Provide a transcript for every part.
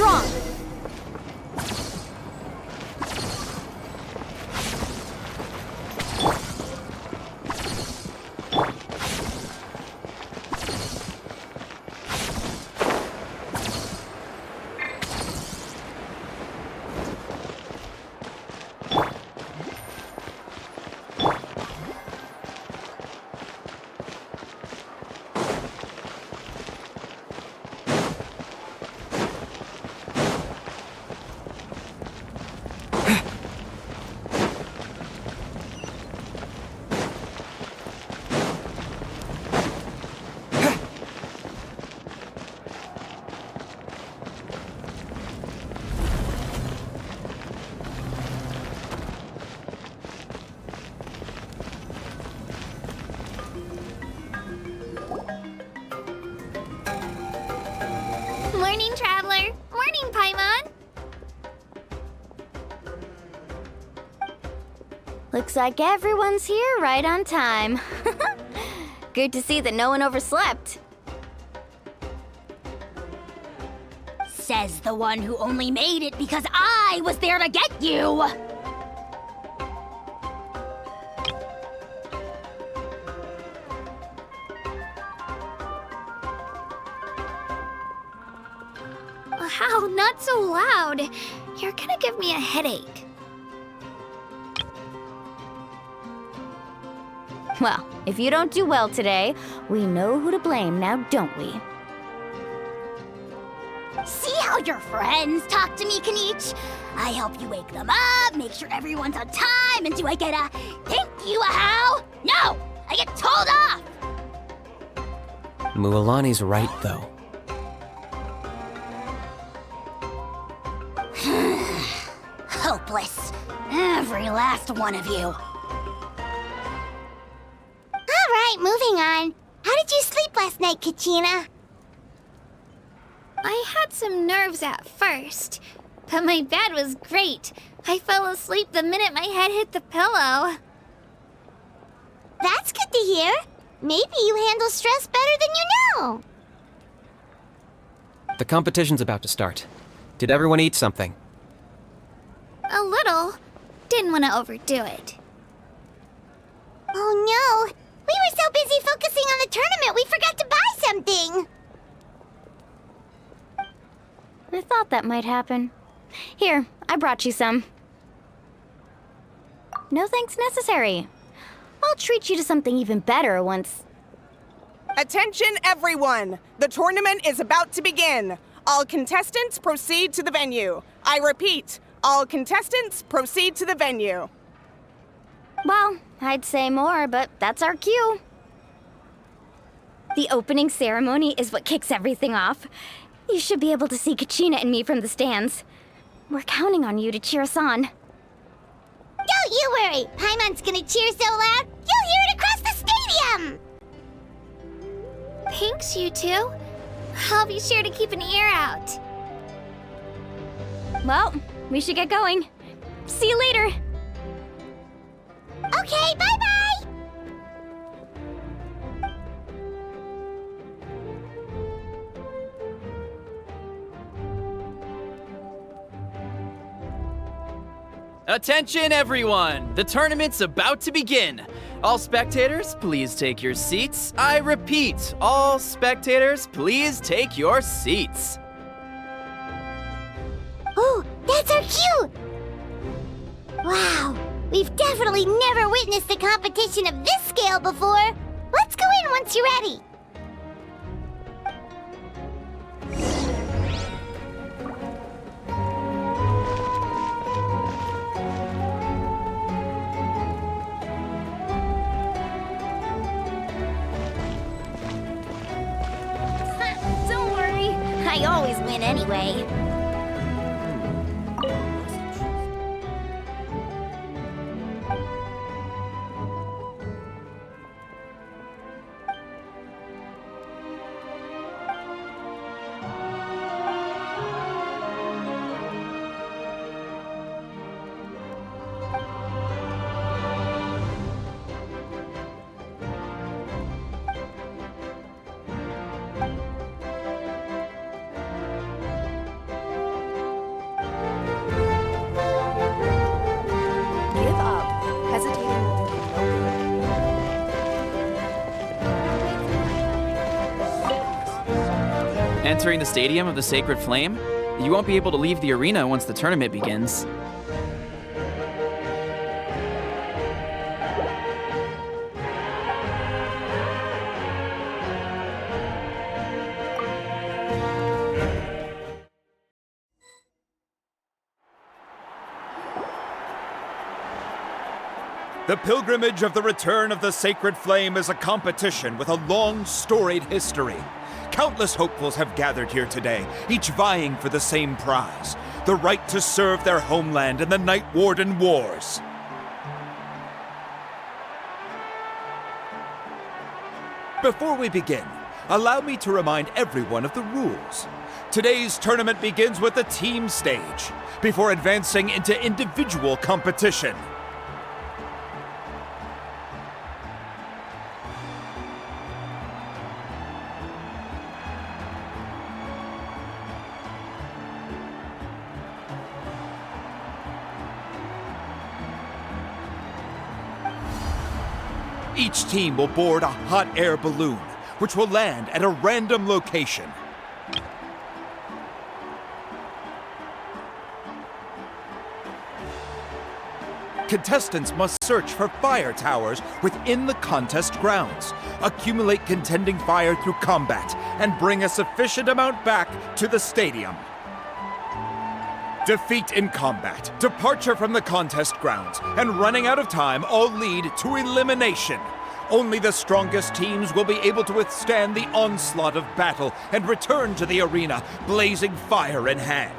strong. Morning, Traveler. Morning, Paimon. Looks like everyone's here right on time. Good to see that no one overslept. Says the one who only made it because I was there to get you! Wow, not so loud. You're gonna give me a headache. Well, if you don't do well today, we know who to blame now, don't we? See how your friends talk to me, Kanich? I help you wake them up, make sure everyone's on time, and do I get a thank you, a how? No! I get told off! Mualani's right, though. Hopeless. Every last one of you. All right, moving on. How did you sleep last night, Kachina? I had some nerves at first, but my bed was great. I fell asleep the minute my head hit the pillow. That's good to hear. Maybe you handle stress better than you know. The competition's about to start. Did everyone eat something? A little. Didn't want to overdo it. Oh no! We were so busy focusing on the tournament we forgot to buy something! I thought that might happen. Here, I brought you some. No thanks necessary. I'll treat you to something even better once... Attention, everyone! The tournament is about to begin. All contestants proceed to the venue. I repeat, all contestants proceed to the venue. Well, I'd say more, but that's our cue. The opening ceremony is what kicks everything off. You should be able to see Kachina and me from the stands. We're counting on you to cheer us on. Don't you worry! Paimon's gonna cheer so loud, you'll hear it across the stadium! Thanks, you two. I'll be sure to keep an ear out. Well, we should get going. See you later. Okay, bye-bye! Attention everyone! The tournament's about to begin! All spectators, please take your seats. I repeat, all spectators, please take your seats. Oh, that's our cue! Wow, we've definitely never witnessed a competition of this scale before. Let's go in once you're ready. Don't worry, I always win anyway. entering the Stadium of the Sacred Flame. You won't be able to leave the arena once the tournament begins. The pilgrimage of the return of the Sacred Flame is a competition with a long, storied history. Countless hopefuls have gathered here today, each vying for the same prize, the right to serve their homeland in the Night Warden Wars. Before we begin, allow me to remind everyone of the rules. Today's tournament begins with the team stage, before advancing into individual competition. Each team will board a hot air balloon, which will land at a random location. Contestants must search for fire towers within the contest grounds, accumulate contending fire through combat, and bring a sufficient amount back to the stadium. Defeat in combat, departure from the contest grounds, and running out of time all lead to elimination. Only the strongest teams will be able to withstand the onslaught of battle and return to the arena, blazing fire in hand.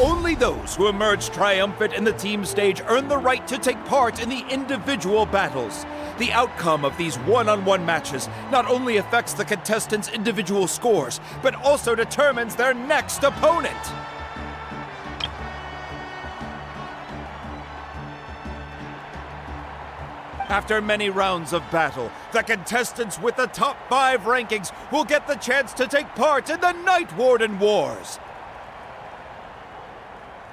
Only those who emerge triumphant in the team stage earn the right to take part in the individual battles. The outcome of these one-on-one matches not only affects the contestants' individual scores, but also determines their next opponent. After many rounds of battle, the contestants with the top 5 rankings will get the chance to take part in the Night Warden Wars.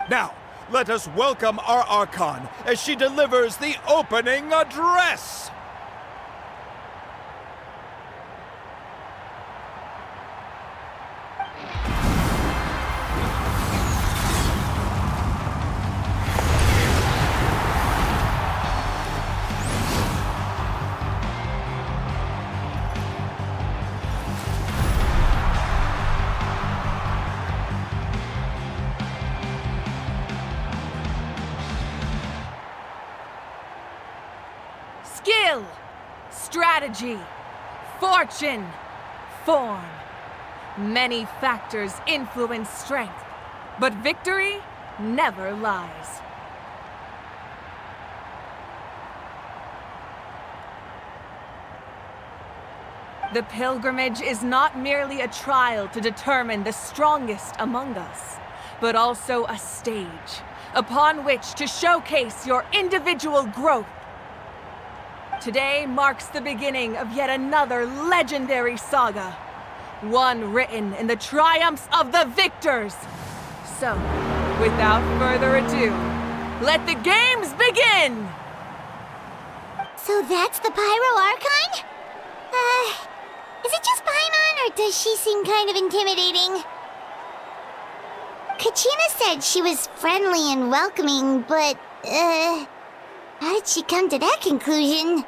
Now, let us welcome our Archon as she delivers the opening address! Skill, strategy, fortune, form. Many factors influence strength, but victory never lies. The pilgrimage is not merely a trial to determine the strongest among us, but also a stage upon which to showcase your individual growth. Today marks the beginning of yet another legendary saga, one written in the triumphs of the victors. So, without further ado, let the games begin! So that's the Pyro Archon? Is it just Paimon, or does she seem kind of intimidating? Kachina said she was friendly and welcoming, but, how did she come to that conclusion?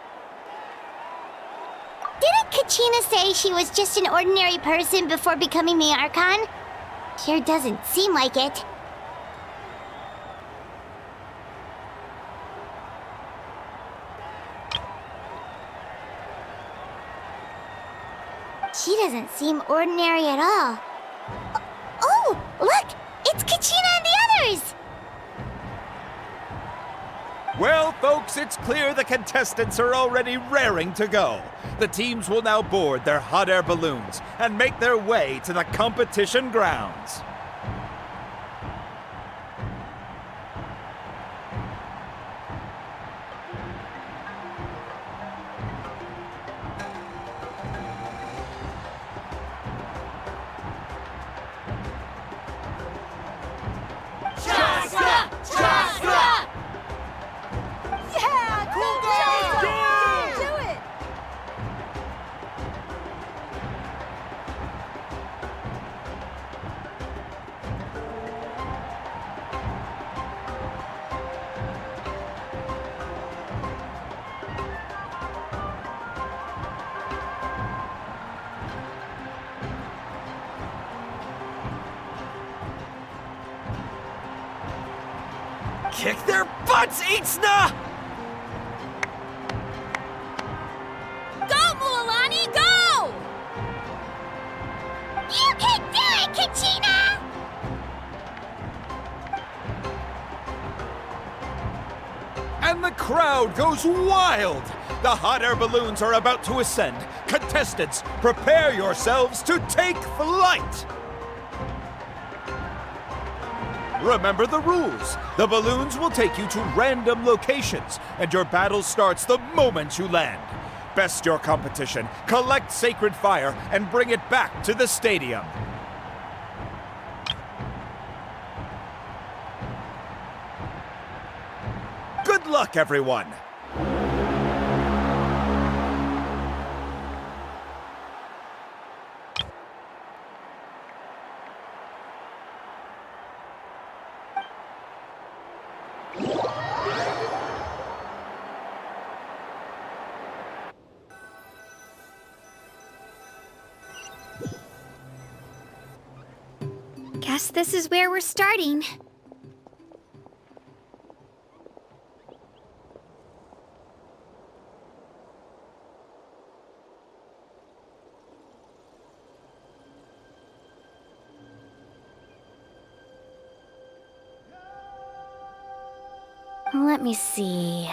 Didn't Kachina say she was just an ordinary person before becoming the Archon? Sure doesn't seem like it. She doesn't seem ordinary at all. Oh, look! It's Kachina and the others! Well, folks, it's clear the contestants are already raring to go. The teams will now board their hot air balloons and make their way to the competition grounds. Kick their butts, Itzna! Go, Mualani, go! You can do it, Kachina! And the crowd goes wild! The hot air balloons are about to ascend. Contestants, prepare yourselves to take flight! Remember the rules. The balloons will take you to random locations, and your battle starts the moment you land. Best your competition, collect sacred fire, and bring it back to the stadium. Good luck, everyone! Guess this is where we're starting. Let me see.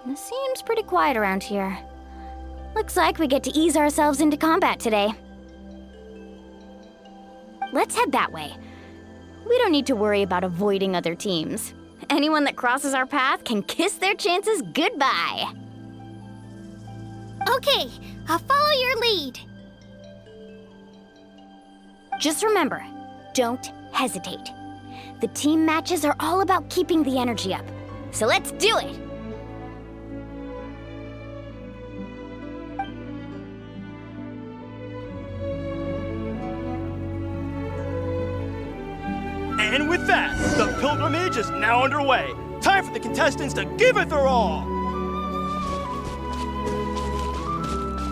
It seems pretty quiet around here. Looks like we get to ease ourselves into combat today. Let's head that way. We don't need to worry about avoiding other teams. Anyone that crosses our path can kiss their chances goodbye. Okay, I'll follow your lead. Just remember, don't hesitate. The team matches are all about keeping the energy up. So let's do it! And with that, the pilgrimage is now underway. Time for the contestants to give it their all.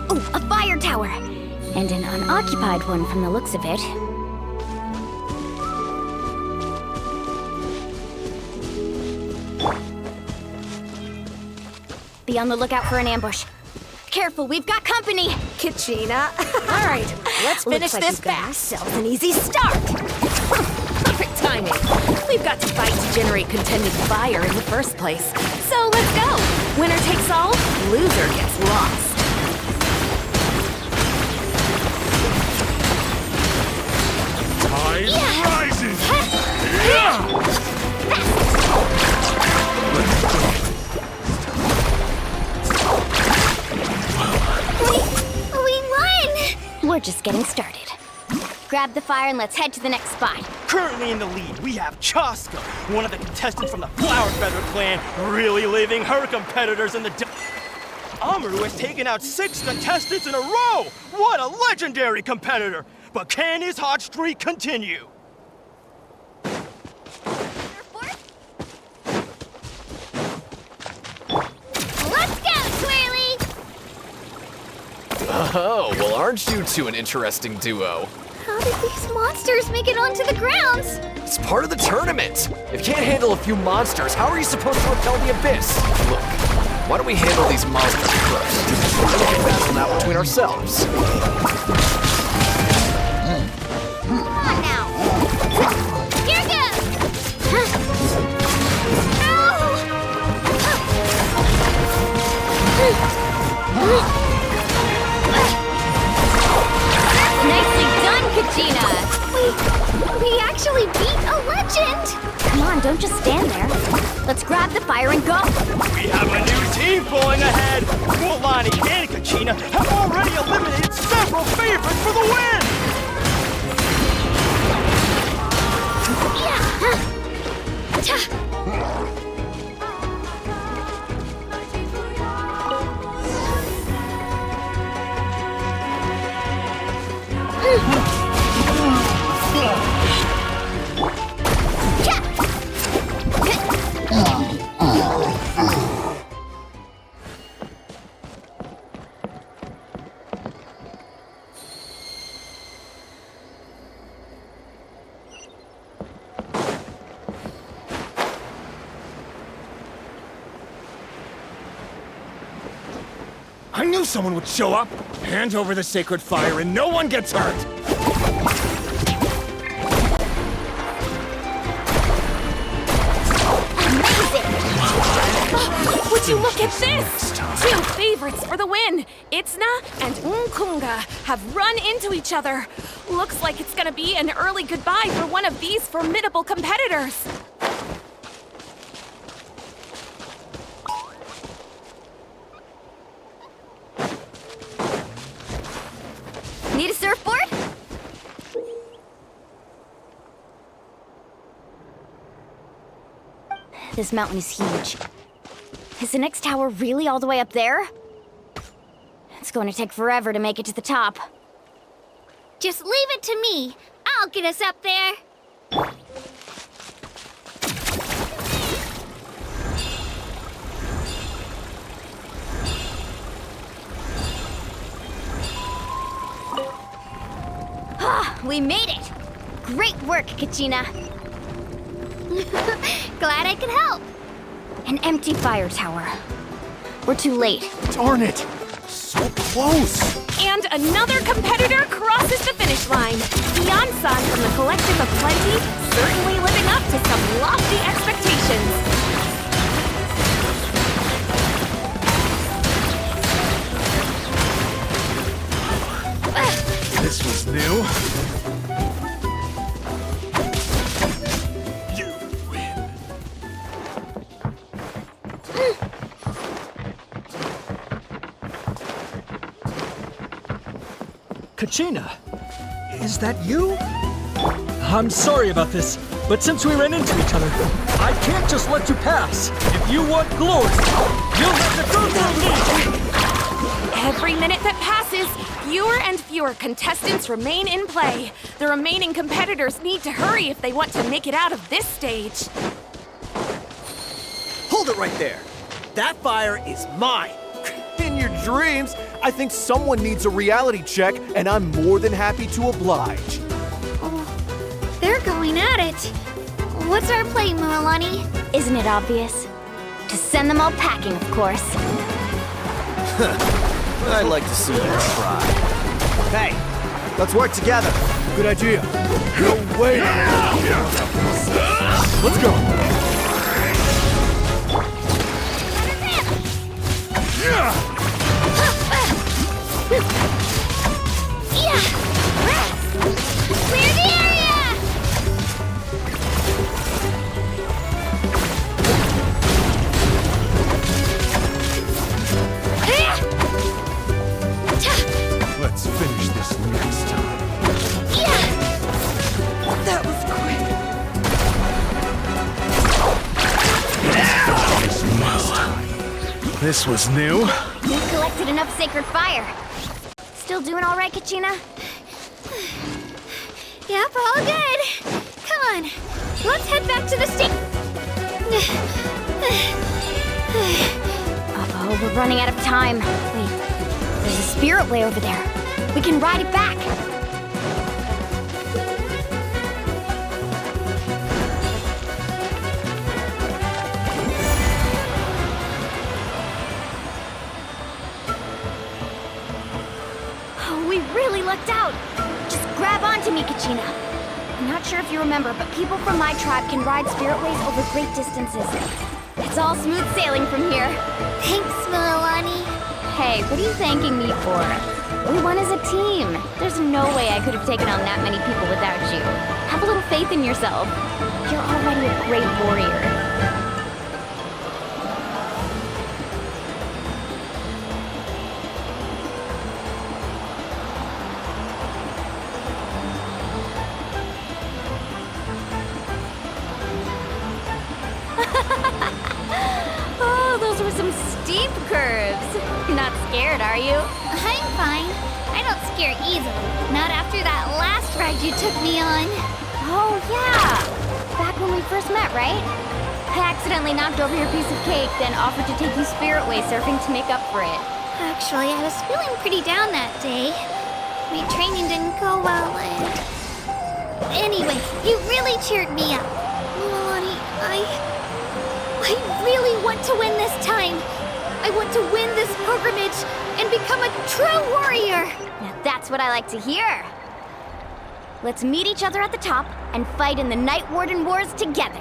Oh, a fire tower! And an unoccupied one from the looks of it. Be on the lookout for an ambush. Careful, we've got company! Kachina. All right, let's finish this fast. Ourselves an easy start. Perfect timing. We've got to fight to generate contended fire in the first place. So let's go. Winner takes all, loser gets lost. Tide rises! We won! We're just getting started. Grab the fire and let's head to the next spot. Currently in the lead, we have Chaska, one of the contestants from the Flower Feather clan, really leaving her competitors in the Amaru has taken out 6 contestants in a row! What a legendary competitor! But can his hot streak continue? Let's go, Twirly! Oh, well, aren't you two an interesting duo? How did these monsters make it onto the grounds? It's part of the tournament. If you can't handle a few monsters, how are you supposed to repel the abyss? Look, why don't we handle these monsters first? Then we can battle out between ourselves. Come on now! Here goes! Nicely done, Kachina! We actually beat a legend! Come on, don't just stand there. Let's grab the fire and go! We have a new team pulling ahead! Mualani and Kachina have already eliminated several favorites for the win! knew someone would show up. Hand over the sacred fire and no one gets hurt. Would you look at this? Two favorites for the win. Itzna and Nkunga have run into each other. Looks like it's gonna be an early goodbye for one of these formidable competitors. Need a surfboard? This mountain is huge. Is the next tower really all the way up there? It's going to take forever to make it to the top. Just leave it to me. I'll get us up there. Ah, we made it! Great work, Kachina. Glad I could help. An empty fire tower. We're too late. Darn it! So close! And another competitor crosses the finish line. Beyond-san from the Collective of Plenty, certainly living up to some lofty expectations. This was new. You win. Kachina, is that you? I'm sorry about this, but since we ran into each other, I can't just let you pass. If you want glory, you'll have to go through me! Every minute that passes, fewer and fewer contestants remain in play. The remaining competitors need to hurry if they want to make it out of this stage. Hold it right there. That fire is mine. In your dreams, I think someone needs a reality check, and I'm more than happy to oblige. Oh, they're going at it. What's our play, Mualani? Isn't it obvious? To send them all packing, of course. I'd like to see you try. Hey, let's work together. Good idea. No way. Let's go. Clear the area! Let's finish this next time. That was quick. This was new. We've collected enough sacred fire. Still doing all right, Kachina? Yep, all good. Come on, let's head back to the Uh-oh, we're running out of time. Wait, there's a spirit way over there. We can ride it back. Oh, we really lucked out. Just grab onto me, Kachina. I'm not sure if you remember, but people from my tribe can ride spiritways over great distances. It's all smooth sailing from here. Thanks, Mualani. Hey, what are you thanking me for? We won as a team. There's no way I could have taken on that many people without you. Have a little faith in yourself. You're already a great warrior. Oh, those were some steep curves. Not scared, are you? I'm fine. I don't scare easily. Not after that last ride you took me on. Oh, yeah. Back when we first met, right? I accidentally knocked over your piece of cake, then offered to take you spiritway surfing to make up for it. Actually, I was feeling pretty down that day. My training didn't go well, and... Anyway, you really cheered me up. Mualani, I really want to win this time. I want to win this pilgrimage and become a true warrior! Now that's what I like to hear. Let's meet each other at the top and fight in the Night Warden Wars together.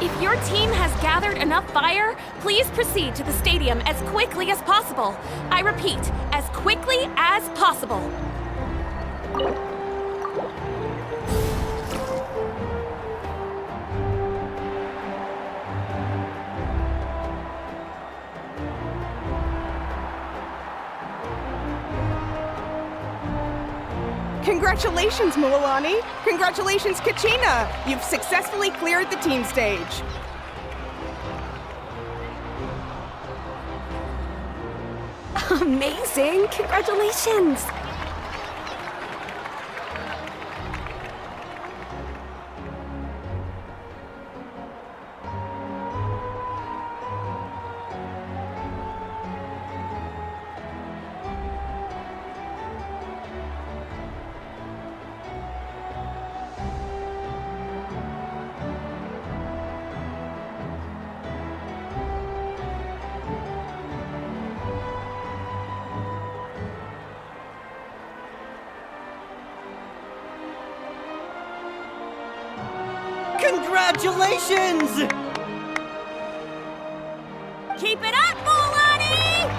If your team has gathered enough fire, please proceed to the stadium as quickly as possible. I repeat, as quickly as possible. Congratulations, Mualani! Congratulations, Kachina! You've successfully cleared the team stage. Amazing! Congratulations! Congratulations! Keep it up, Mualani!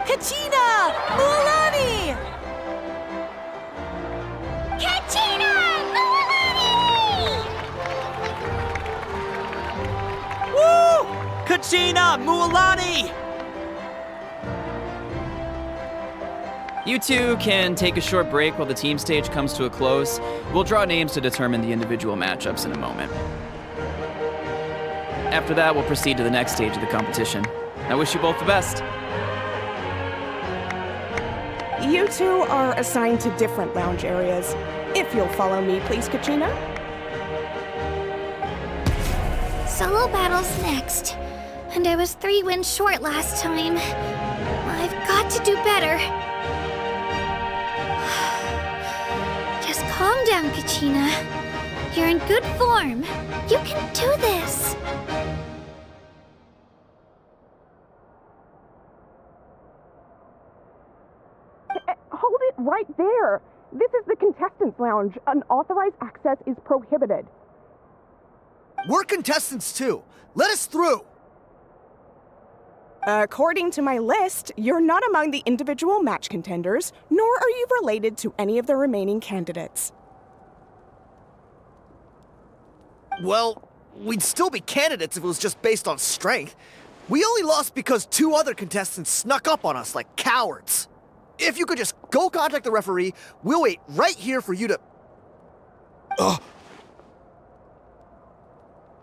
Kachina! Mualani! Kachina! Mualani! Woo! Kachina! Mualani! You two can take a short break while the team stage comes to a close. We'll draw names to determine the individual matchups in a moment. After that, we'll proceed to the next stage of the competition. I wish you both the best. You two are assigned to different lounge areas. If you'll follow me, please, Kachina. Solo battles next. And I was 3 wins short last time. I've got to do better. Just calm down, Kachina. You're in good form. You can do this. Hold it right there. This is the contestants' lounge. Unauthorized access is prohibited. We're contestants too. Let us through. According to my list, you're not among the individual match contenders, nor are you related to any of the remaining candidates. Well, we'd still be candidates if it was just based on strength. We only lost because 2 other contestants snuck up on us like cowards. If you could just go contact the referee, we'll wait right here for you to... Ugh.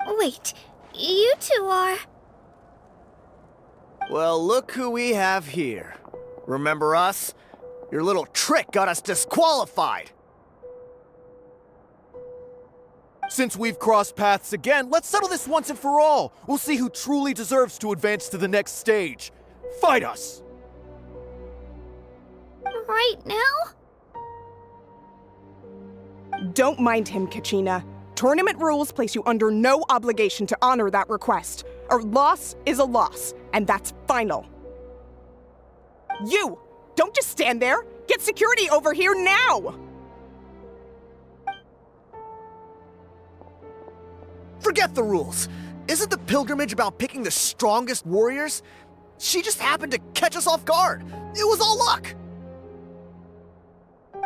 Wait, you two are... Well, look who we have here. Remember us? Your little trick got us disqualified. Since we've crossed paths again, let's settle this once and for all. We'll see who truly deserves to advance to the next stage. Fight us! Right now? Don't mind him, Kachina. Tournament rules place you under no obligation to honor that request. A loss is a loss, and that's final. You! Don't just stand there! Get security over here now! Forget the rules. Isn't the pilgrimage about picking the strongest warriors? She just happened to catch us off guard. It was all luck.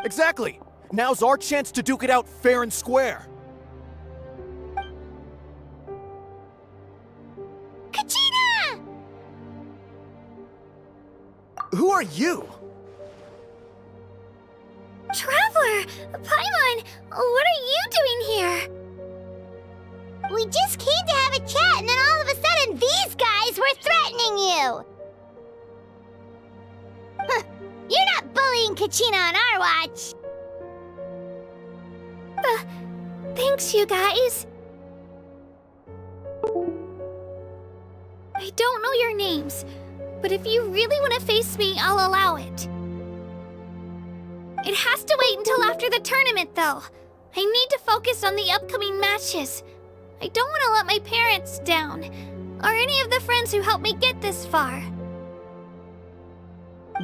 Exactly. Now's our chance to duke it out fair and square. Kachina! Who are you? Traveler! Paimon! What are you doing here? We just came to have a chat, and then all of a sudden these guys were threatening you! Huh, you're not bullying Kachina on our watch! Thanks, you guys. I don't know your names, but if you really want to face me, I'll allow it. It has to wait until after the tournament, though. I need to focus on the upcoming matches. I don't want to let my parents down, or any of the friends who helped me get this far.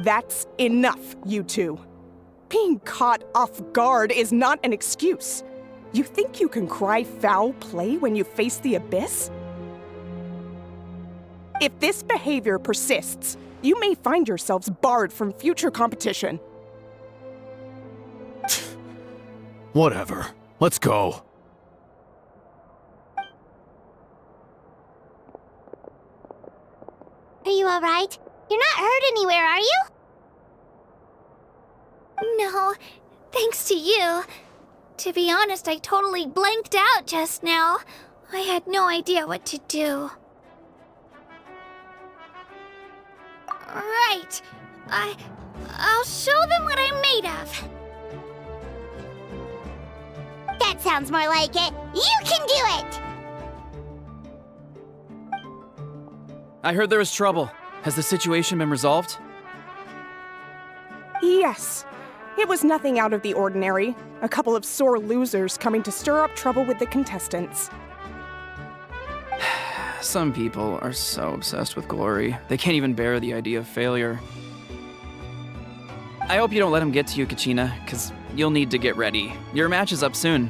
That's enough, you two. Being caught off guard is not an excuse. You think you can cry foul play when you face the abyss? If this behavior persists, you may find yourselves barred from future competition. Whatever. Let's go. Are you alright? You're not hurt anywhere, are you? No, thanks to you. To be honest, I totally blanked out just now. I had no idea what to do. Right. I'll show them what I'm made of. That sounds more like it. You can do it! I heard there was trouble. Has the situation been resolved? Yes. It was nothing out of the ordinary. A couple of sore losers coming to stir up trouble with the contestants. Some people are so obsessed with glory, they can't even bear the idea of failure. I hope you don't let him get to you, Kachina, because you'll need to get ready. Your match is up soon.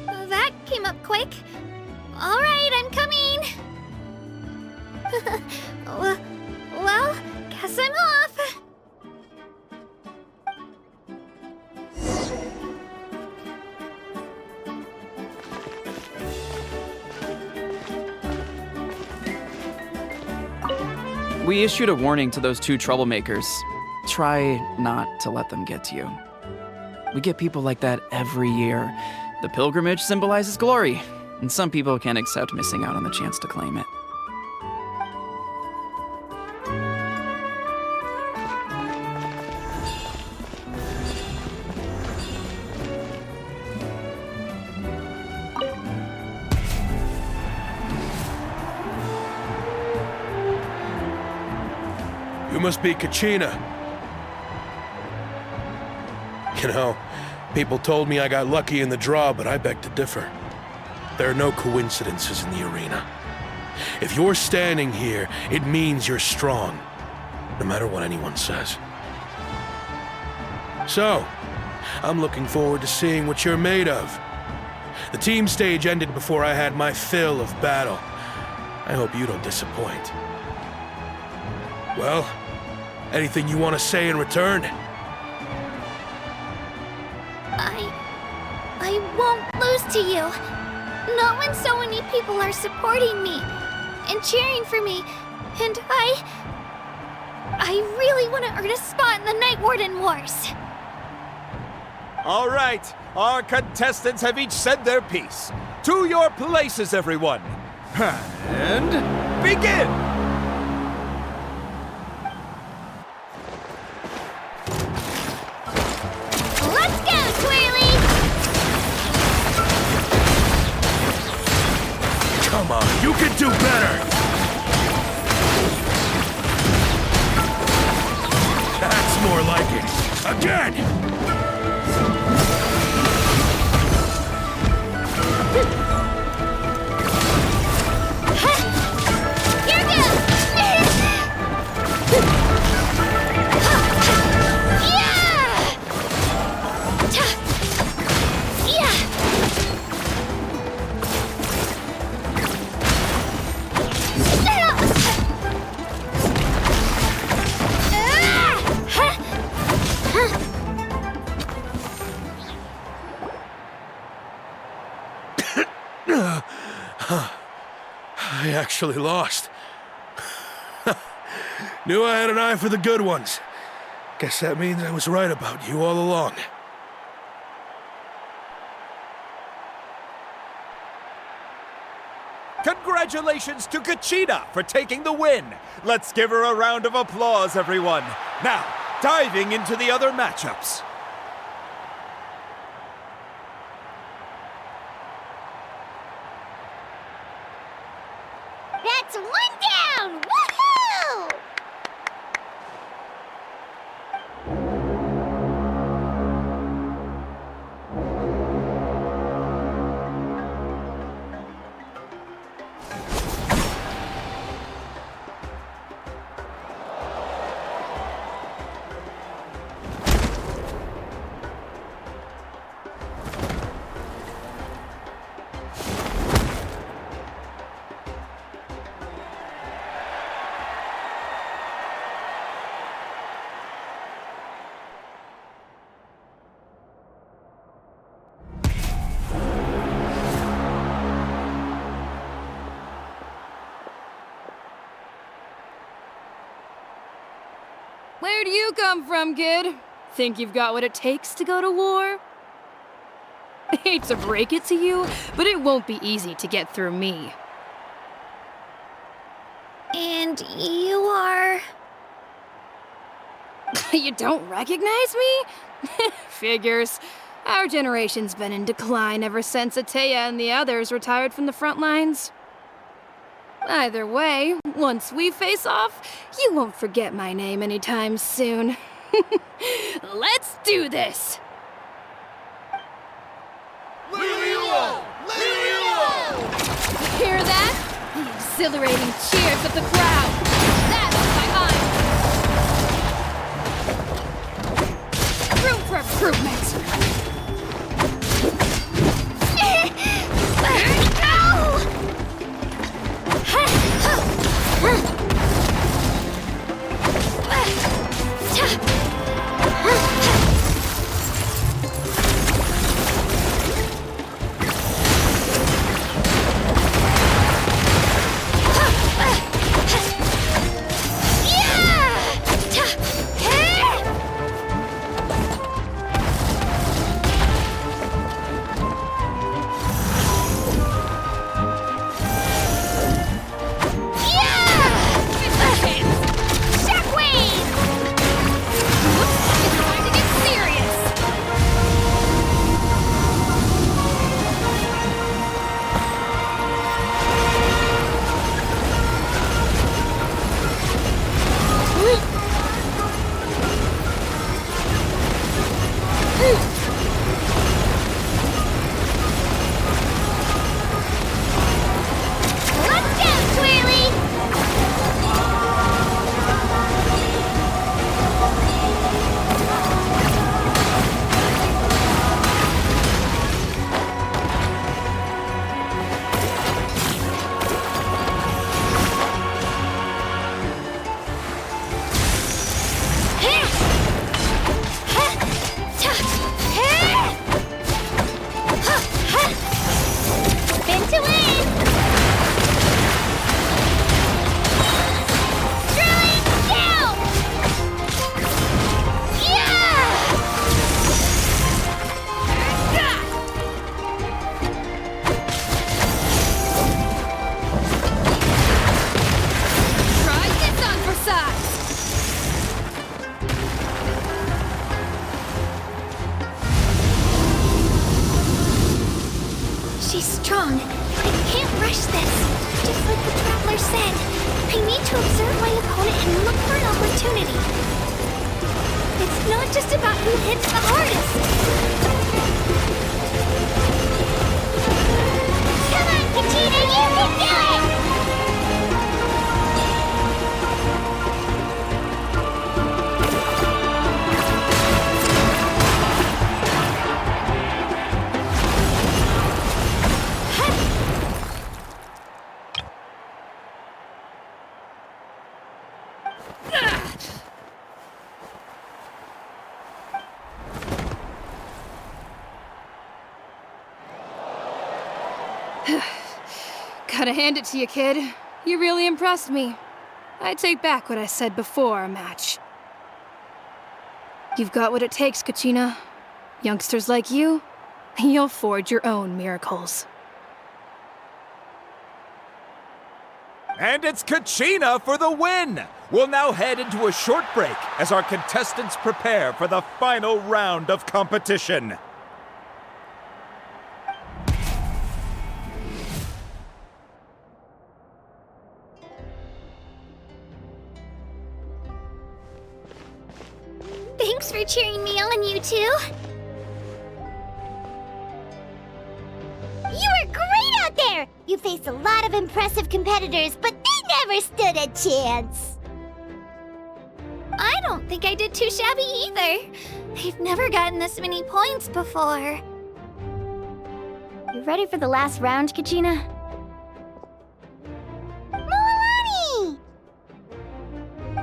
That came up quick. Alright, I'm coming. Well, guess I'm off. We issued a warning to those two troublemakers. Try not to let them get to you. We get people like that every year. The pilgrimage symbolizes glory, and some people can't accept missing out on the chance to claim it. You must be Kachina. You know, people told me I got lucky in the draw, but I beg to differ. There are no coincidences in the arena. If you're standing here, it means you're strong, no matter what anyone says. So, I'm looking forward to seeing what you're made of. The team stage ended before I had my fill of battle. I hope you don't disappoint. Well, anything you want to say in return? I won't lose to you. Not when so many people are supporting me and cheering for me. And I really want to earn a spot in the Night Warden Wars. All right, our contestants have each said their piece. To your places, everyone. And begin! Let's go, Twirly! Come on, you can do better! That's more like it. Again! Here goes! I actually lost. Knew I had an eye for the good ones. Guess that means I was right about you all along. Congratulations to Kachina for taking the win. Let's give her a round of applause, everyone. Now, diving into the other matchups. That's one down! Woohoo! Where do you come from, kid? Think you've got what it takes to go to war? I hate to break it to you, but it won't be easy to get through me. And you are... You don't recognize me? Figures. Our generation's been in decline ever since Atea and the others retired from the front lines. Either way, once we face off, you won't forget my name anytime soon. Let's do this! Hear that? The exhilarating cheers of the crowd. That's my eye. Room for improvement. She's strong. I can't rush this. Just like the Traveler said, I need to observe my opponent and look for an opportunity. It's not just about who hits the hardest. Come on, Kachina, you can do it! Gotta hand it to you, kid. You really impressed me. I take back what I said before our match. You've got what it takes, Kachina. Youngsters like you, you'll forge your own miracles. And it's Kachina for the win! We'll now head into a short break as our contestants prepare for the final round of competition. Thanks for cheering me on, you two. You were great out there! You faced a lot of impressive competitors, but they never stood a chance! I don't think I did too shabby either. I've never gotten this many points before. You ready for the last round, Kachina? Milani!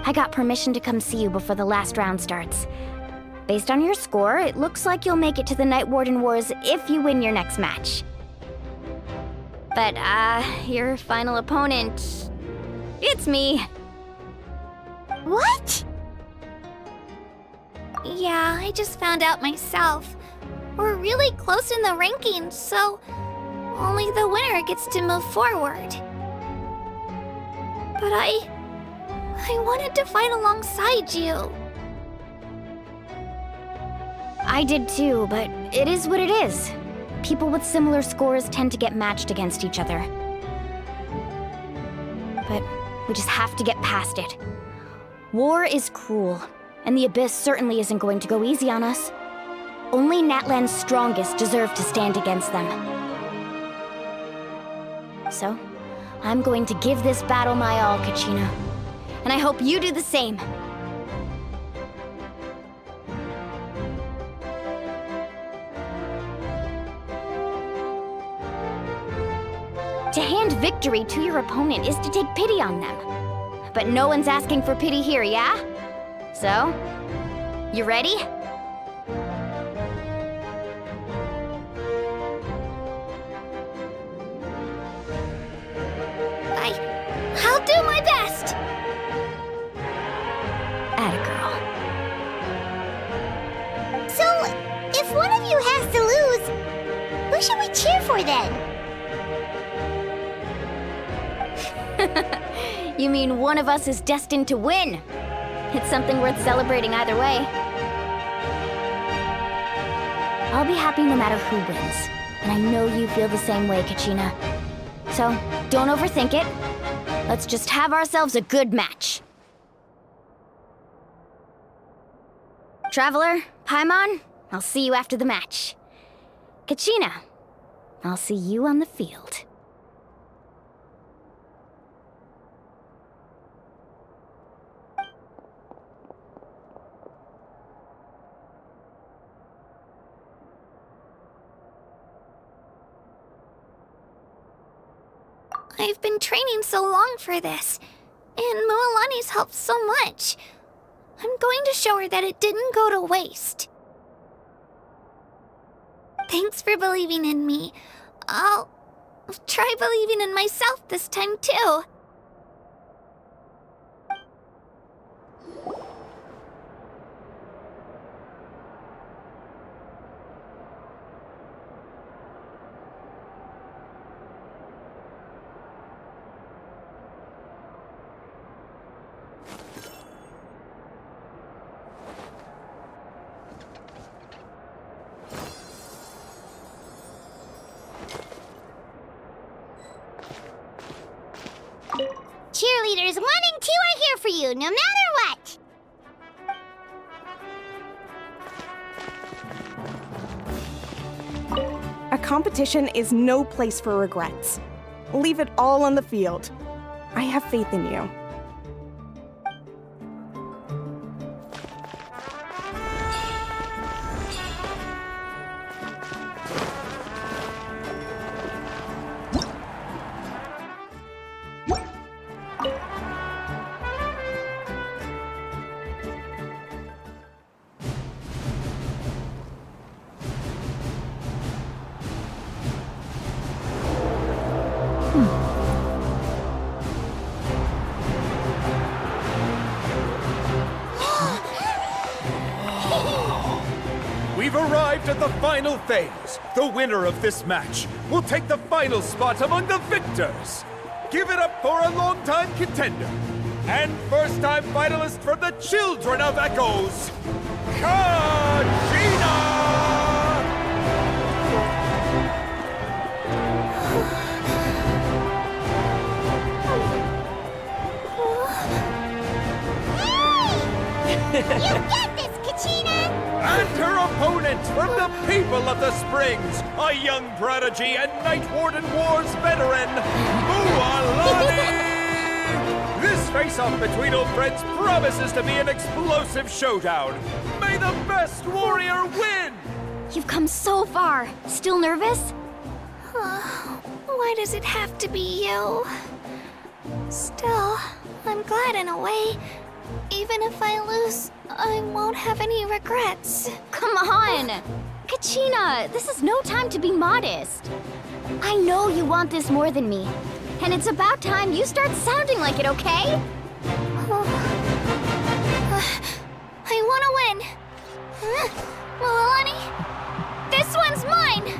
I got permission to come see you before the last round starts. Based on your score, it looks like you'll make it to the Night Warden Wars if you win your next match. But, your final opponent... it's me. What? Yeah, I just found out myself. We're really close in the rankings, so only the winner gets to move forward. But I wanted to fight alongside you. I did too, but it is what it is. People with similar scores tend to get matched against each other. But we just have to get past it. War is cruel, and the Abyss certainly isn't going to go easy on us. Only Natlan's strongest deserve to stand against them. So, I'm going to give this battle my all, Kachina. And I hope you do the same. To hand victory to your opponent is to take pity on them. But no one's asking for pity here, yeah? So, you ready? I'll do my best! Atta girl. So, if one of you has to lose, who should we cheer for then? You mean one of us is destined to win? It's something worth celebrating either way. I'll be happy no matter who wins. And I know you feel the same way, Kachina. So, don't overthink it. Let's just have ourselves a good match. Traveler, Paimon, I'll see you after the match. Kachina, I'll see you on the field. I've been training so long for this, and Mualani's helped so much. I'm going to show her that it didn't go to waste. Thanks for believing in me. I'll try believing in myself this time too. Cheerleaders 1 and 2 are here for you, no matter what! A competition is no place for regrets. Leave it all on the field. I have faith in you. We've arrived at the final phase. The winner of this match will take the final spot among the victors. Give it up for a longtime contender and first-time finalist from the Children of Echoes, Kachina! You get this, Kachina! And her opponent from the people of the Springs, a young prodigy and Night Warden Wars veteran, Mualani! This face-off between old friends promises to be an explosive showdown. May the best warrior win! You've come so far. Still nervous? Why does it have to be you? Still, I'm glad in a way. Even if I lose, I won't have any regrets. Come on! Kachina, this is no time to be modest. I know you want this more than me. And it's about time you start sounding like it, okay? I want to win. Milani, this one's mine!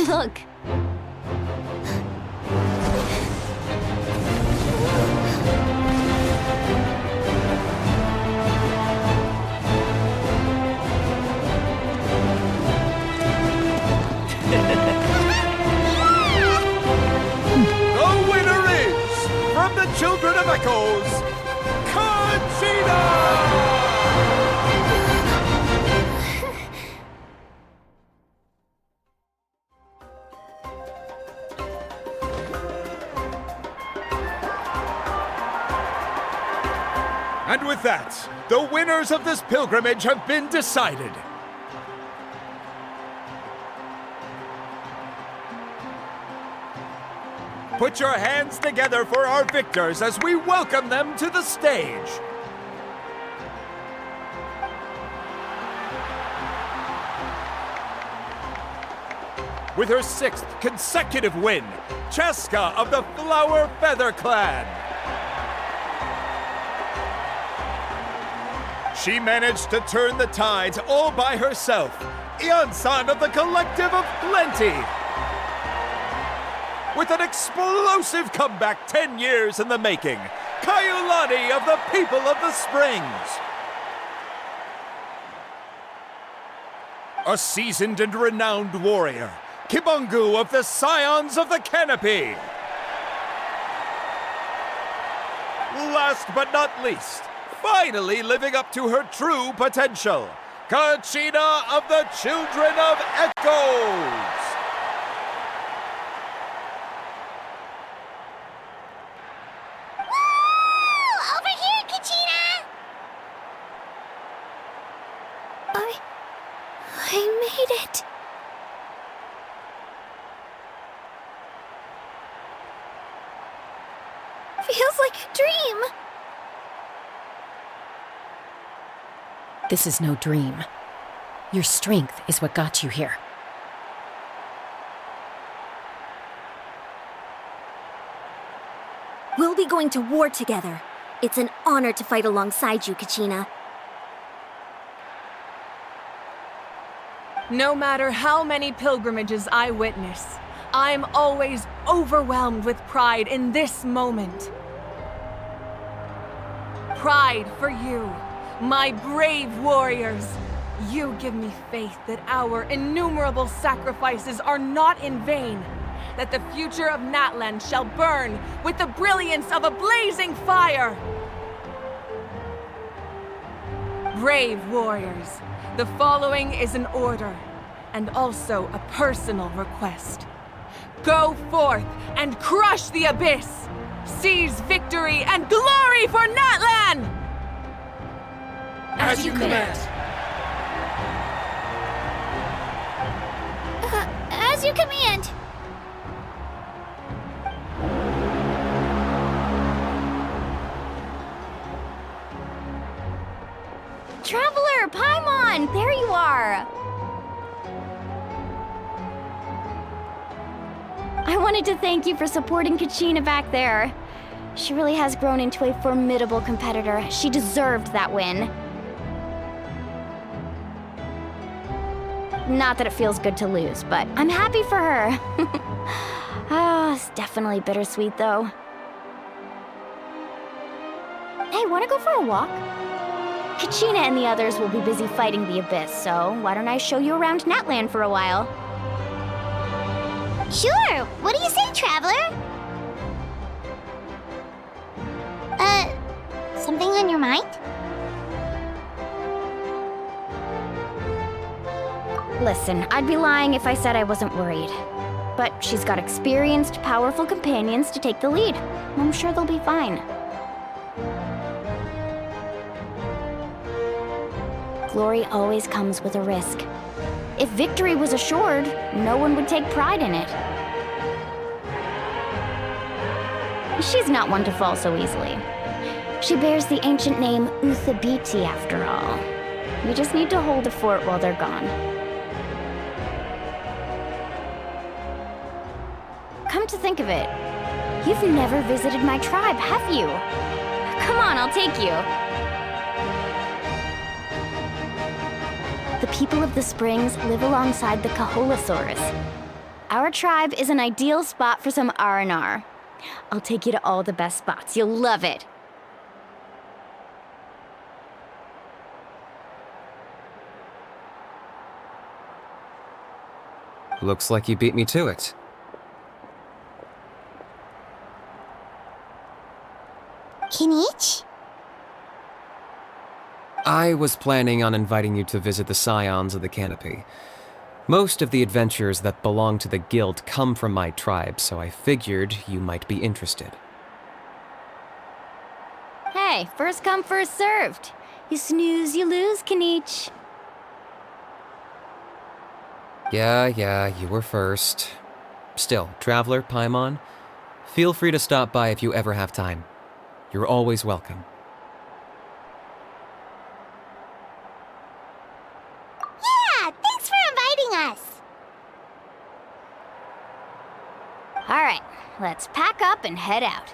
Look. The winner is, from the Children of Echoes, Kachina! And with that, the winners of this pilgrimage have been decided. Put your hands together for our victors as we welcome them to the stage. With her 6th consecutive win, Cheska of the Flower Feather Clan. She managed to turn the tides all by herself. Ian-san of the Collective of Plenty. With an explosive comeback 10 years in the making, Kayulani of the People of the Springs. A seasoned and renowned warrior, Kibungu of the Scions of the Canopy. Last but not least, finally living up to her true potential, Kachina of the Children of Echoes! Woo! Over here, Kachina! I made it. Feels like a dream. This is no dream. Your strength is what got you here. We'll be going to war together. It's an honor to fight alongside you, Kachina. No matter how many pilgrimages I witness, I'm always overwhelmed with pride in this moment. Pride for you, my brave warriors. You give me faith that our innumerable sacrifices are not in vain, that the future of Natlan shall burn with the brilliance of a blazing fire. Brave warriors, the following is an order, and also a personal request. Go forth and crush the abyss! Seize victory and glory for Natlan! As you command! As you command! Traveler, Paimon, there you are! I wanted to thank you for supporting Kachina back there. She really has grown into a formidable competitor. She deserved that win. Not that it feels good to lose, but I'm happy for her. It's definitely bittersweet, though. Hey, wanna go for a walk? Kachina and the others will be busy fighting the Abyss, so why don't I show you around Natlan for a while? Sure. What do you say, Traveler? Something on your mind? Listen, I'd be lying if I said I wasn't worried. But she's got experienced, powerful companions to take the lead. I'm sure they'll be fine. Glory always comes with a risk. If victory was assured, no one would take pride in it. She's not one to fall so easily. She bears the ancient name Uthabiti, after all. We just need to hold the fort while they're gone. Come to think of it, you've never visited my tribe, have you? Come on, I'll take you. The people of the Springs live alongside the Kaholasaurus. Our tribe is an ideal spot for some R&R. I'll take you to all the best spots. You'll love it. Looks like you beat me to it. Kinich? I was planning on inviting you to visit the Scions of the Canopy. Most of the adventurers that belong to the guild come from my tribe, so I figured you might be interested. Hey, first come, first served. You snooze, you lose, Kinich. Yeah, you were first. Still, Traveler, Paimon, feel free to stop by if you ever have time. You're always welcome. Yeah, thanks for inviting us. All right, let's pack up and head out.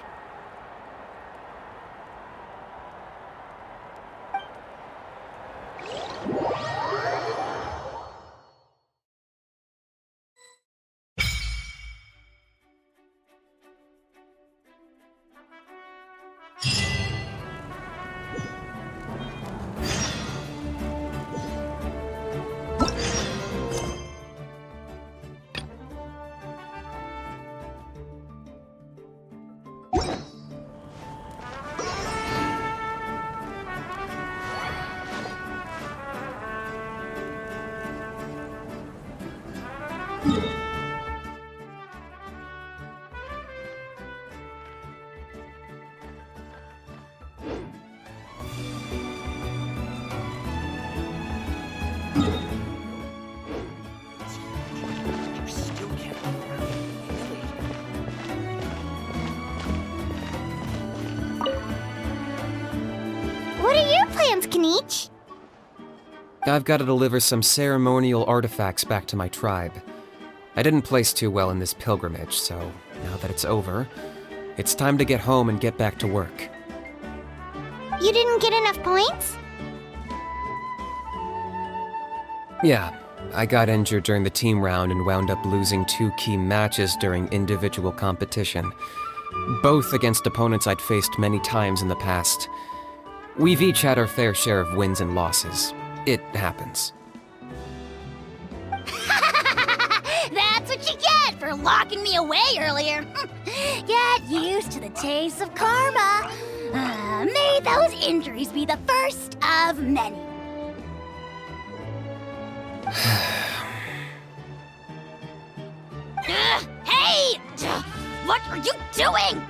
What are your plans, Kinich? I've got to deliver some ceremonial artifacts back to my tribe. I didn't place too well in this pilgrimage, so now that it's over, it's time to get home and get back to work. You didn't get enough points? Yeah, I got injured during the team round and wound up losing 2 key matches during individual competition, both against opponents I'd faced many times in the past. We've each had our fair share of wins and losses. It happens. That's what you get for locking me away earlier. Get used to the taste of karma. May those injuries be the first of many. Hey! What are you doing?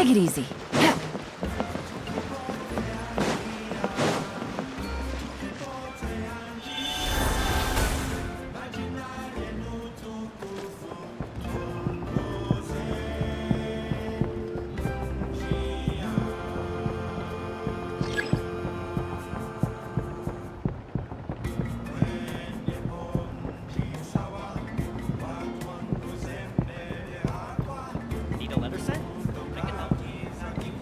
Take it easy. Need a letter sent? I can help.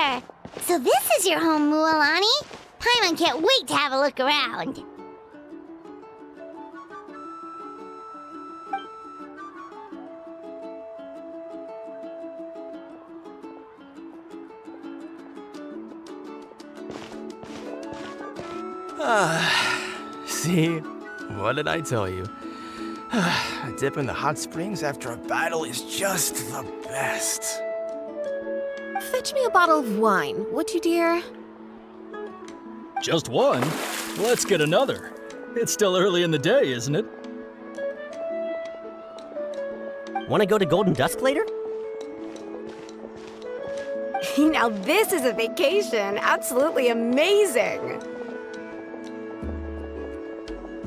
here! So this is your home, Mualani? Paimon can't wait to have a look around. See? What did I tell you? A dip in the hot springs after a battle is just the best. Fetch me a bottle of wine, would you, dear? Just one? Let's get another. It's still early in the day, isn't it? Want to go to Golden Dusk later? Now this is a vacation. Absolutely amazing.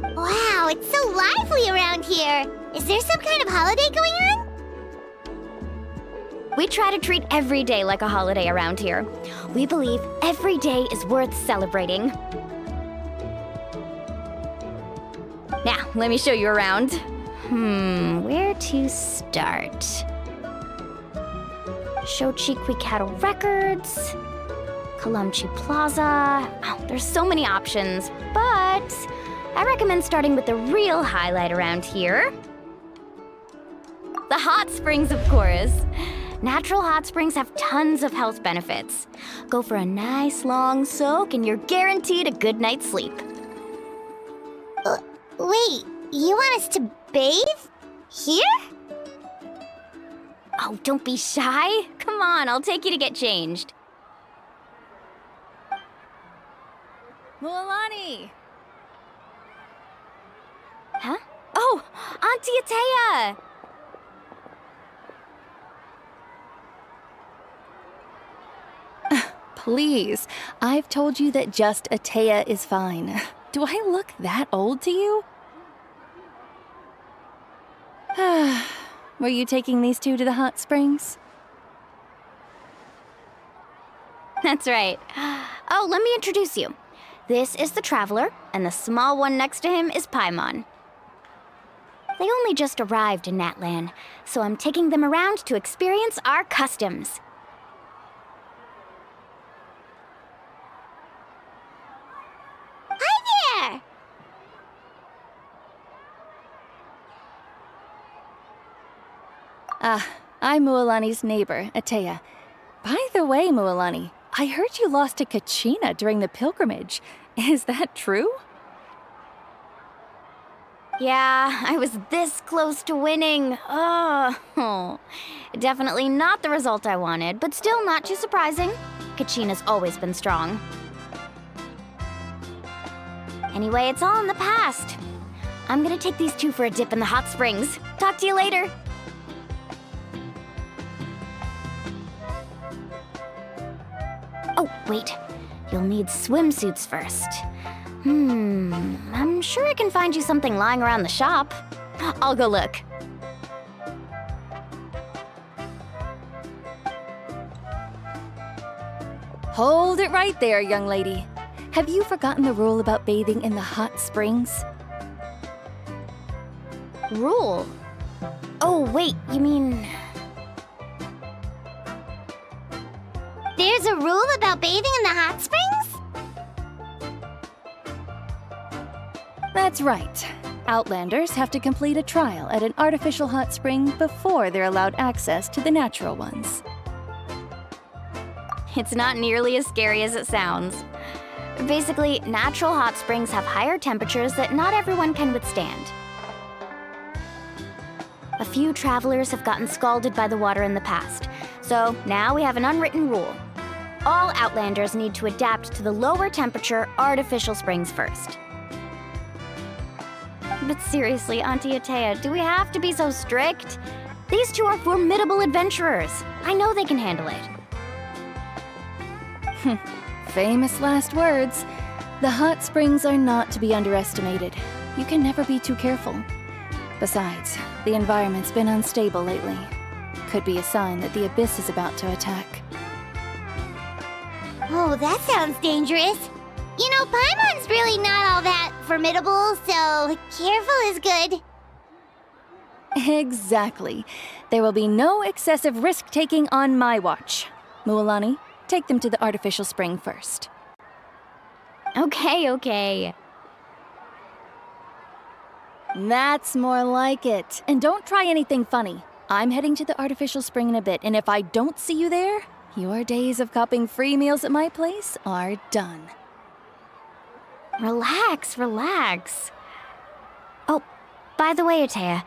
Wow, it's so lively around here. Is there some kind of holiday going on? We try to treat every day like a holiday around here. We believe every day is worth celebrating. Now, let me show you around. Where to start? Shochiqui Cattle Records, Kalamchi Plaza. Oh, there's so many options, but I recommend starting with the real highlight around here. The hot springs, of course. Natural hot springs have tons of health benefits. Go for a nice long soak and you're guaranteed a good night's sleep. Wait, you want us to bathe? Here? Oh, don't be shy. Come on, I'll take you to get changed. Mualani! Huh? Oh, Auntie Atea! Please, I've told you that just Atea is fine. Do I look that old to you? Were you taking these two to the hot springs? That's right. Oh, let me introduce you. This is the Traveler, and the small one next to him is Paimon. They only just arrived in Natlan, so I'm taking them around to experience our customs. Hi there! I'm Mualani's neighbor, Atea. By the way, Mualani, I heard you lost to Kachina during the pilgrimage. Is that true? Yeah, I was this close to winning. Oh, definitely not the result I wanted, but still not too surprising. Kachina's always been strong. Anyway, it's all in the past. I'm gonna take these two for a dip in the hot springs. Talk to you later. Oh, wait. You'll need swimsuits first. I'm sure I can find you something lying around the shop. I'll go look. Hold it right there, young lady. Have you forgotten the rule about bathing in the hot springs? Rule? Oh, wait, you mean... There's a rule about bathing in the hot springs? That's right. Outlanders have to complete a trial at an artificial hot spring before they're allowed access to the natural ones. It's not nearly as scary as it sounds. Basically, natural hot springs have higher temperatures that not everyone can withstand. A few travelers have gotten scalded by the water in the past, so now we have an unwritten rule. All Outlanders need to adapt to the lower temperature artificial springs first. But seriously, Auntie Atea, do we have to be so strict? These two are formidable adventurers. I know they can handle it. Famous last words. The hot springs are not to be underestimated. You can never be too careful. Besides, the environment's been unstable lately. Could be a sign that the abyss is about to attack. Oh, that sounds dangerous. You know, Paimon's really not all that formidable, so careful is good. Exactly. There will be no excessive risk-taking on my watch. Mualani, take them to the artificial spring first. Okay. That's more like it. And don't try anything funny. I'm heading to the artificial spring in a bit, and if I don't see you there, your days of copping free meals at my place are done. Relax. Oh, by the way, Atea,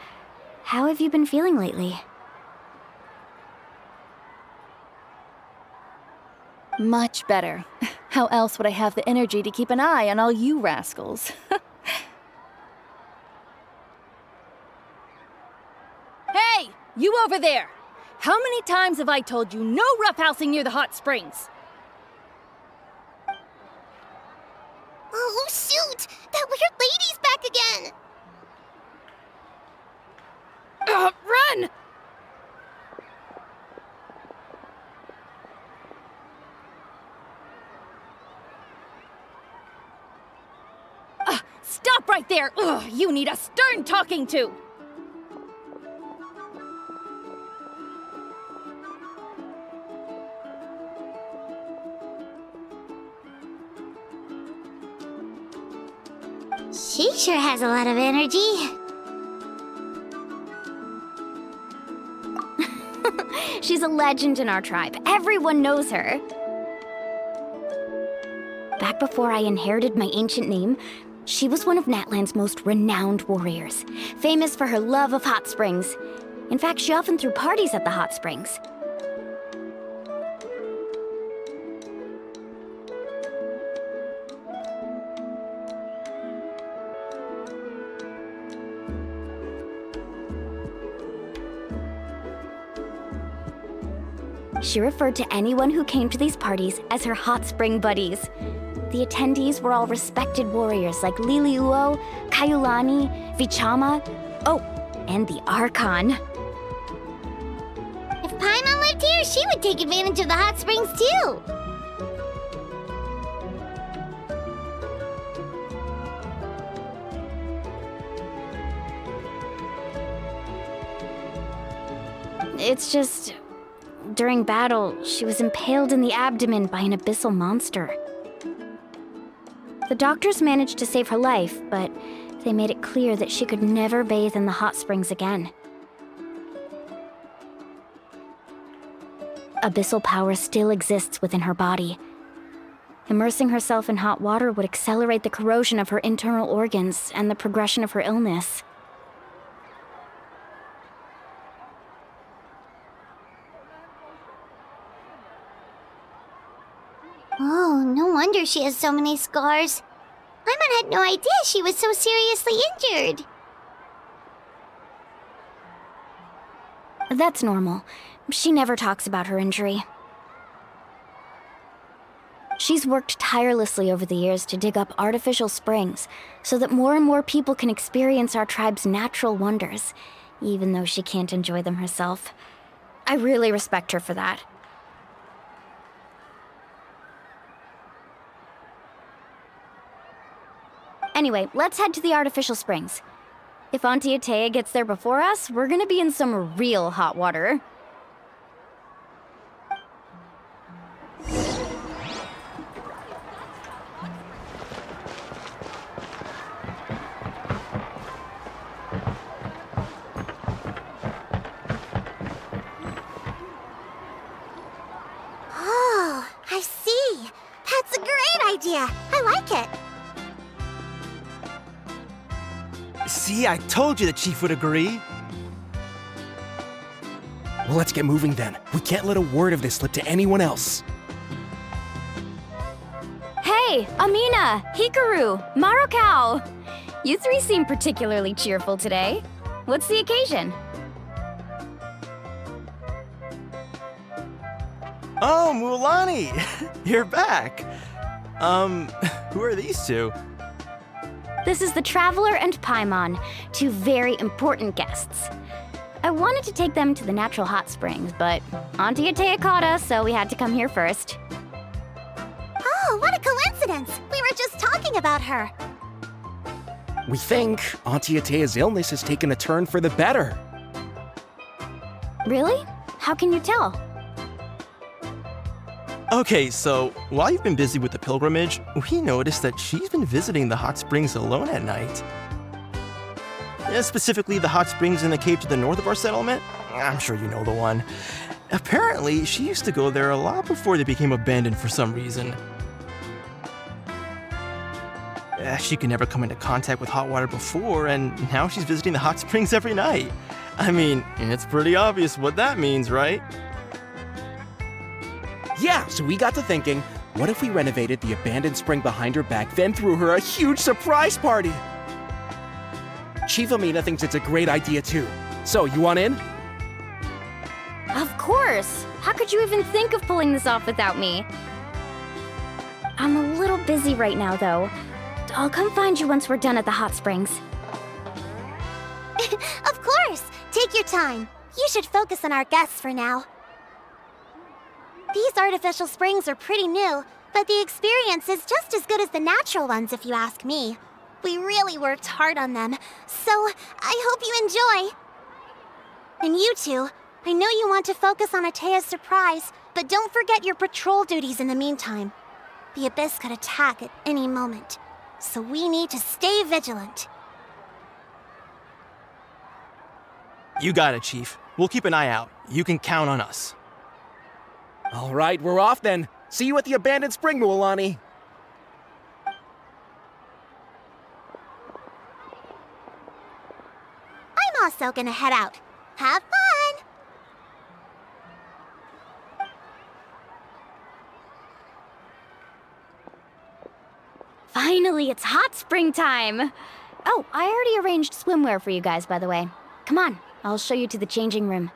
how have you been feeling lately? Much better. How else would I have the energy to keep an eye on all you rascals? Hey! You over there! How many times have I told you no roughhousing near the hot springs? Oh, shoot! That weird lady's back again! Run! Stop right there! Ugh, you need a stern talking to! She sure has a lot of energy. She's a legend in our tribe. Everyone knows her. Back before I inherited my ancient name, she was one of Natlan's most renowned warriors, famous for her love of hot springs. In fact, she often threw parties at the hot springs. She referred to anyone who came to these parties as her hot spring buddies. The attendees were all respected warriors like Liliuo, Kaiulani, Vichama, oh, and the Archon. If Paimon lived here, she would take advantage of the hot springs too. It's just, during battle, she was impaled in the abdomen by an abyssal monster. The doctors managed to save her life, but they made it clear that she could never bathe in the hot springs again. Abyssal power still exists within her body. Immersing herself in hot water would accelerate the corrosion of her internal organs and the progression of her illness. Oh, no wonder she has so many scars. Paimon had no idea she was so seriously injured. That's normal. She never talks about her injury. She's worked tirelessly over the years to dig up artificial springs so that more and more people can experience our tribe's natural wonders, even though she can't enjoy them herself. I really respect her for that. Anyway, let's head to the artificial springs. If Auntie Atea gets there before us, we're gonna be in some real hot water. Oh, I see. That's a great idea. I like it. See, I told you the chief would agree. Well, let's get moving then. We can't let a word of this slip to anyone else. Hey, Amina, Hikaru, Marukao! You three seem particularly cheerful today. What's the occasion? Oh, Mulani! You're back! Who are these two? This is the Traveler and Paimon, two very important guests. I wanted to take them to the natural hot springs, but Auntie Atea caught us, so we had to come here first. Oh, what a coincidence! We were just talking about her. We think Auntie Atea's illness has taken a turn for the better. Really? How can you tell? Okay, so while you've been busy with the pilgrimage, we noticed that she's been visiting the hot springs alone at night. Specifically, the hot springs in the cave to the north of our settlement. I'm sure you know the one. Apparently, she used to go there a lot before they became abandoned for some reason. She could never come into contact with hot water before, and now she's visiting the hot springs every night. I mean, it's pretty obvious what that means, right? Yeah, so we got to thinking, what if we renovated the abandoned spring behind her back, then threw her a huge surprise party? Chief Amina thinks it's a great idea too. So, you want in? Of course! How could you even think of pulling this off without me? I'm a little busy right now, though. I'll come find you once we're done at the hot springs. Of course! Take your time. You should focus on our guests for now. These artificial springs are pretty new, but the experience is just as good as the natural ones if you ask me. We really worked hard on them, so I hope you enjoy. And you two, I know you want to focus on Atea's surprise, but don't forget your patrol duties in the meantime. The Abyss could attack at any moment, so we need to stay vigilant. You got it, Chief. We'll keep an eye out. You can count on us. All right, we're off then. See you at the abandoned spring, Mualani. I'm also gonna head out. Have fun! Finally, it's hot spring time! Oh, I already arranged swimwear for you guys, by the way. Come on, I'll show you to the changing room.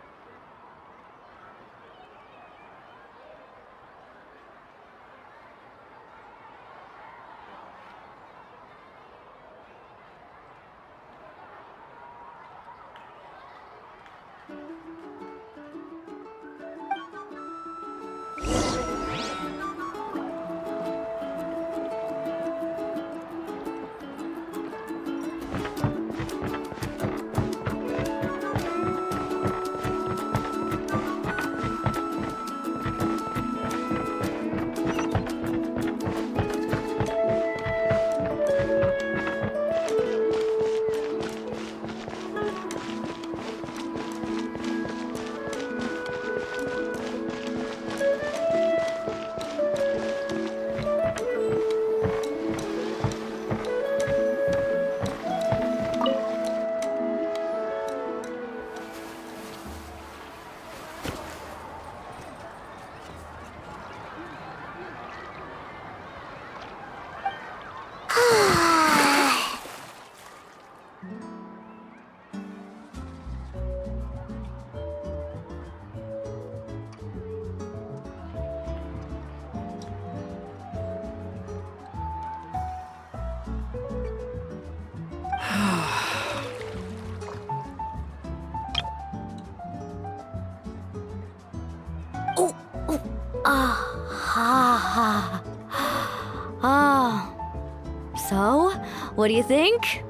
So, what do you think?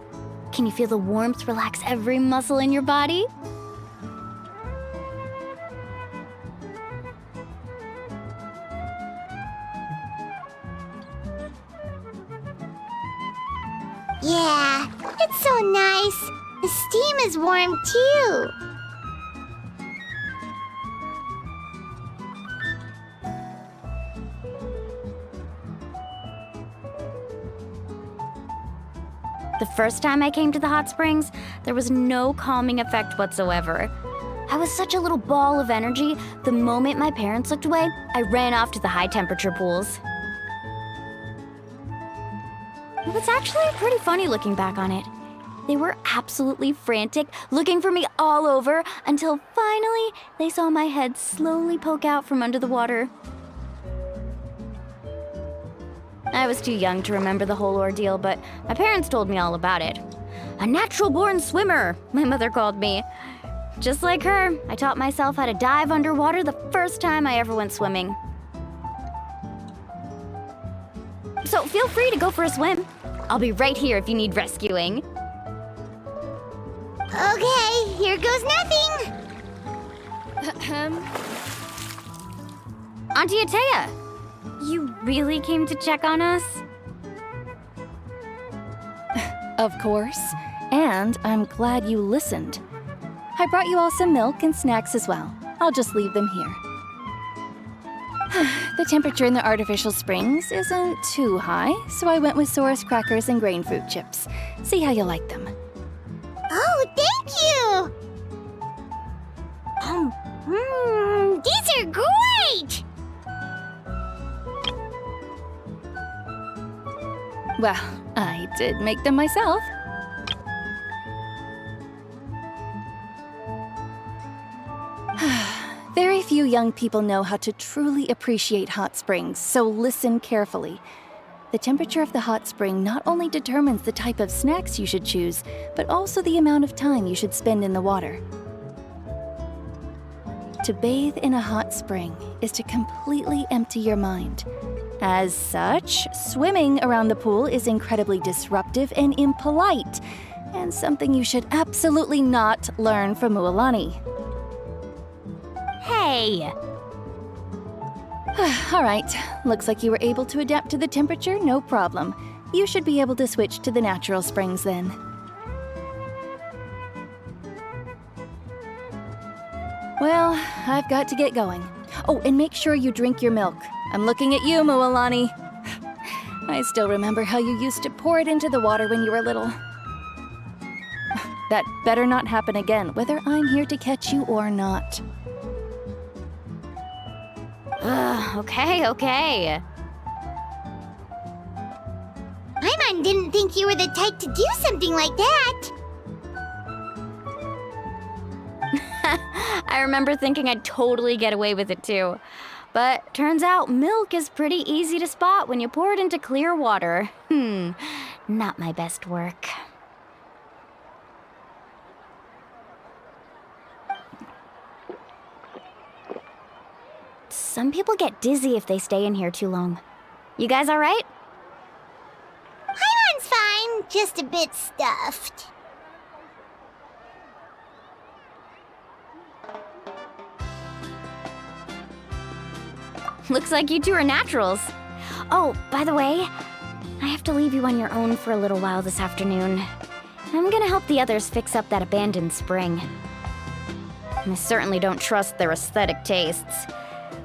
Can you feel the warmth relax every muscle in your body? Yeah, it's so nice. The steam is warm too. The first time I came to the hot springs, there was no calming effect whatsoever. I was such a little ball of energy, the moment my parents looked away, I ran off to the high-temperature pools. It was actually pretty funny looking back on it. They were absolutely frantic, looking for me all over, until finally they saw my head slowly poke out from under the water. I was too young to remember the whole ordeal, but my parents told me all about it. A natural-born swimmer, my mother called me. Just like her, I taught myself how to dive underwater the first time I ever went swimming. So feel free to go for a swim. I'll be right here if you need rescuing. Okay, here goes nothing. Auntie Atea, You really came to check on us? Of course. And I'm glad you listened. I brought you all some milk and snacks as well. I'll just leave them here. The temperature in the artificial springs isn't too high, so I went with Saurus crackers and grain fruit chips. See how you like them. Oh, thank you! These are great! Well, I did make them myself. Very few young people know how to truly appreciate hot springs, so listen carefully. The temperature of the hot spring not only determines the type of snacks you should choose, but also the amount of time you should spend in the water. To bathe in a hot spring is to completely empty your mind. As such, swimming around the pool is incredibly disruptive and impolite, and something you should absolutely not learn from Mualani. Hey! All right, looks like you were able to adapt to the temperature, no problem. You should be able to switch to the natural springs then. Well, I've got to get going. Oh, and make sure you drink your milk. I'm looking at you, Mualani. I still remember how you used to pour it into the water when you were little. That better not happen again, whether I'm here to catch you or not. Okay. Paimon didn't think you were the type to do something like that. I remember thinking I'd totally get away with it too. But turns out milk is pretty easy to spot when you pour it into clear water. Not my best work. Some people get dizzy if they stay in here too long. You guys all right? Paimon's fine, just a bit stuffed. Looks like you two are naturals. Oh, by the way, I have to leave you on your own for a little while this afternoon. I'm gonna help the others fix up that abandoned spring. I certainly don't trust their aesthetic tastes.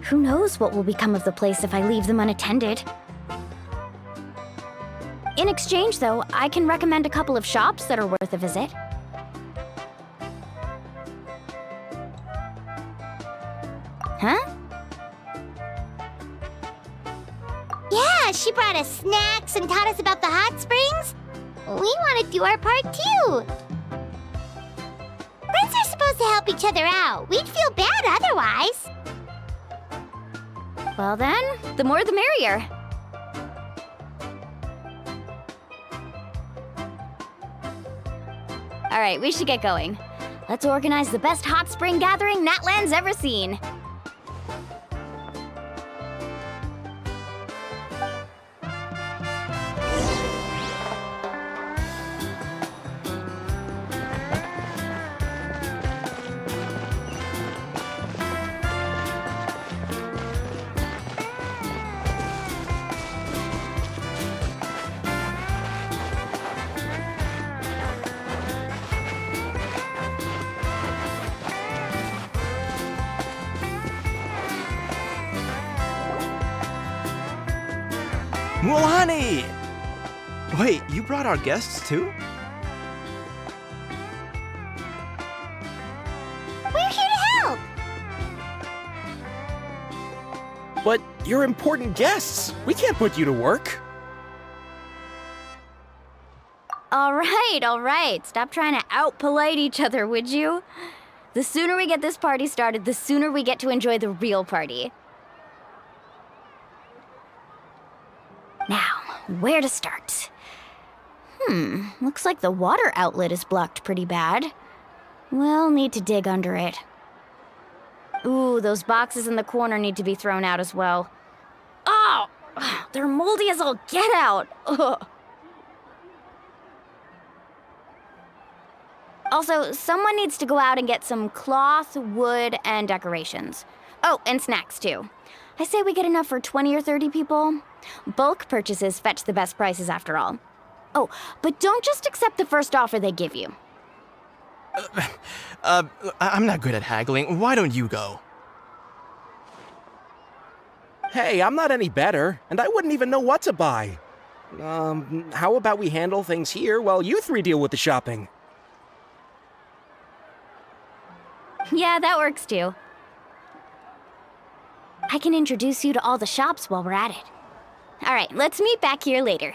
Who knows what will become of the place if I leave them unattended? In exchange, though, I can recommend a couple of shops that are worth a visit. Huh? Yeah, she brought us snacks and taught us about the hot springs. We want to do our part too. Friends are supposed to help each other out. We'd feel bad otherwise. Well then, the more the merrier. All right, we should get going. Let's organize the best hot spring gathering Natlan's ever seen. Mualani! Wait, you brought our guests too? We're here to help. But you're important guests. We can't put you to work. All right. Stop trying to out-polite each other, would you? The sooner we get this party started, the sooner we get to enjoy the real party. Now, where to start? Looks like the water outlet is blocked pretty bad. We'll need to dig under it. Ooh, those boxes in the corner need to be thrown out as well. Oh! They're moldy as all get out! Ugh. Also, someone needs to go out and get some cloth, wood, and decorations. Oh, and snacks too. I say we get enough for 20 or 30 people. Bulk purchases fetch the best prices after all. Oh, but don't just accept the first offer they give you. I'm not good at haggling. Why don't you go? Hey, I'm not any better, and I wouldn't even know what to buy. How about we handle things here while you three deal with the shopping? Yeah, that works too. I can introduce you to all the shops while we're at it. All right, let's meet back here later.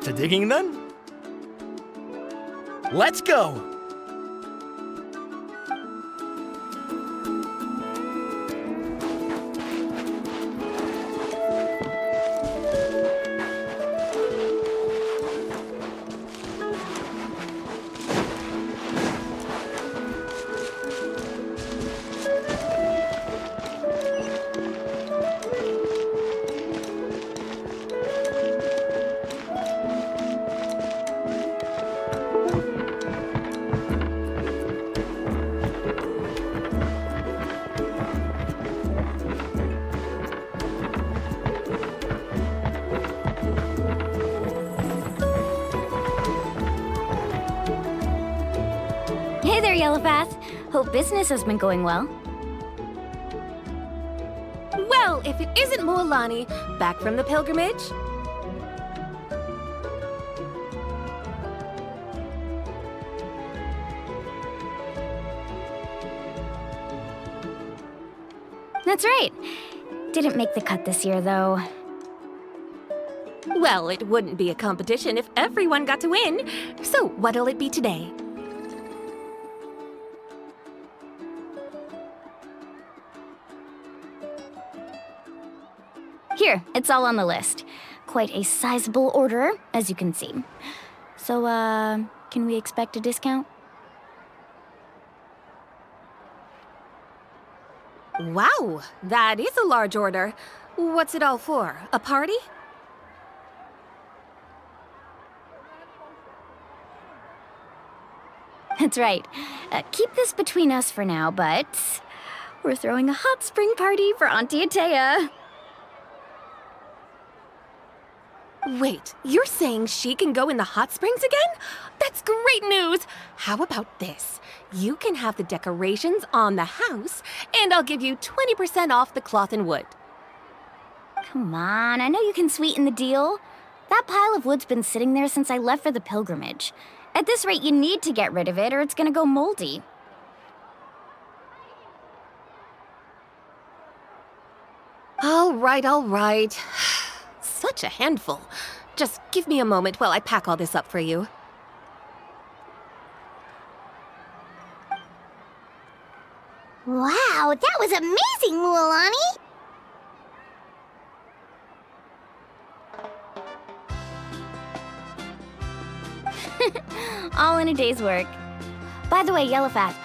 To digging then? Let's go! Hey there, Yellowpath. Hope business has been going well. Well, if it isn't Mualani, back from the pilgrimage? That's right. Didn't make the cut this year, though. Well, it wouldn't be a competition if everyone got to win. So what'll it be today? Here, it's all on the list. Quite a sizable order, as you can see. So, can we expect a discount? Wow, that is a large order. What's it all for? A party? That's right. Keep this between us for now, but we're throwing a hot spring party for Auntie Atea. Wait, you're saying she can go in the hot springs again? That's great news! How about this? You can have the decorations on the house, and I'll give you 20% off the cloth and wood. Come on, I know you can sweeten the deal. That pile of wood's been sitting there since I left for the pilgrimage. At this rate, you need to get rid of it or it's gonna go moldy. All right. Such a handful. Just give me a moment while I pack all this up for you. Wow, that was amazing, Mualani! All in a day's work. By the way, Yellowfat,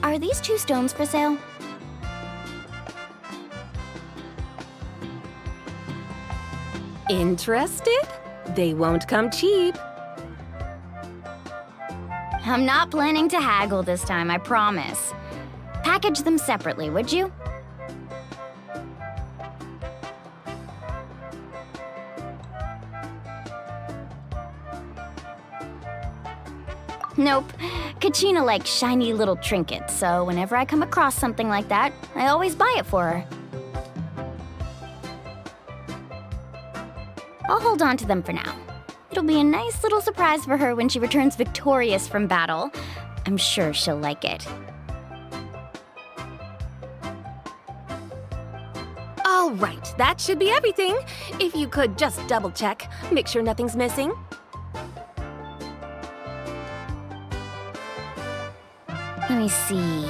are these 2 stones for sale? Interested? They won't come cheap. I'm not planning to haggle this time, I promise. Package them separately, would you? Nope. Kachina likes shiny little trinkets, so whenever I come across something like that, I always buy it for her. I'll hold on to them for now. It'll be a nice little surprise for her when she returns victorious from battle. I'm sure she'll like it. All right, that should be everything. If you could just double check, make sure nothing's missing. Let me see.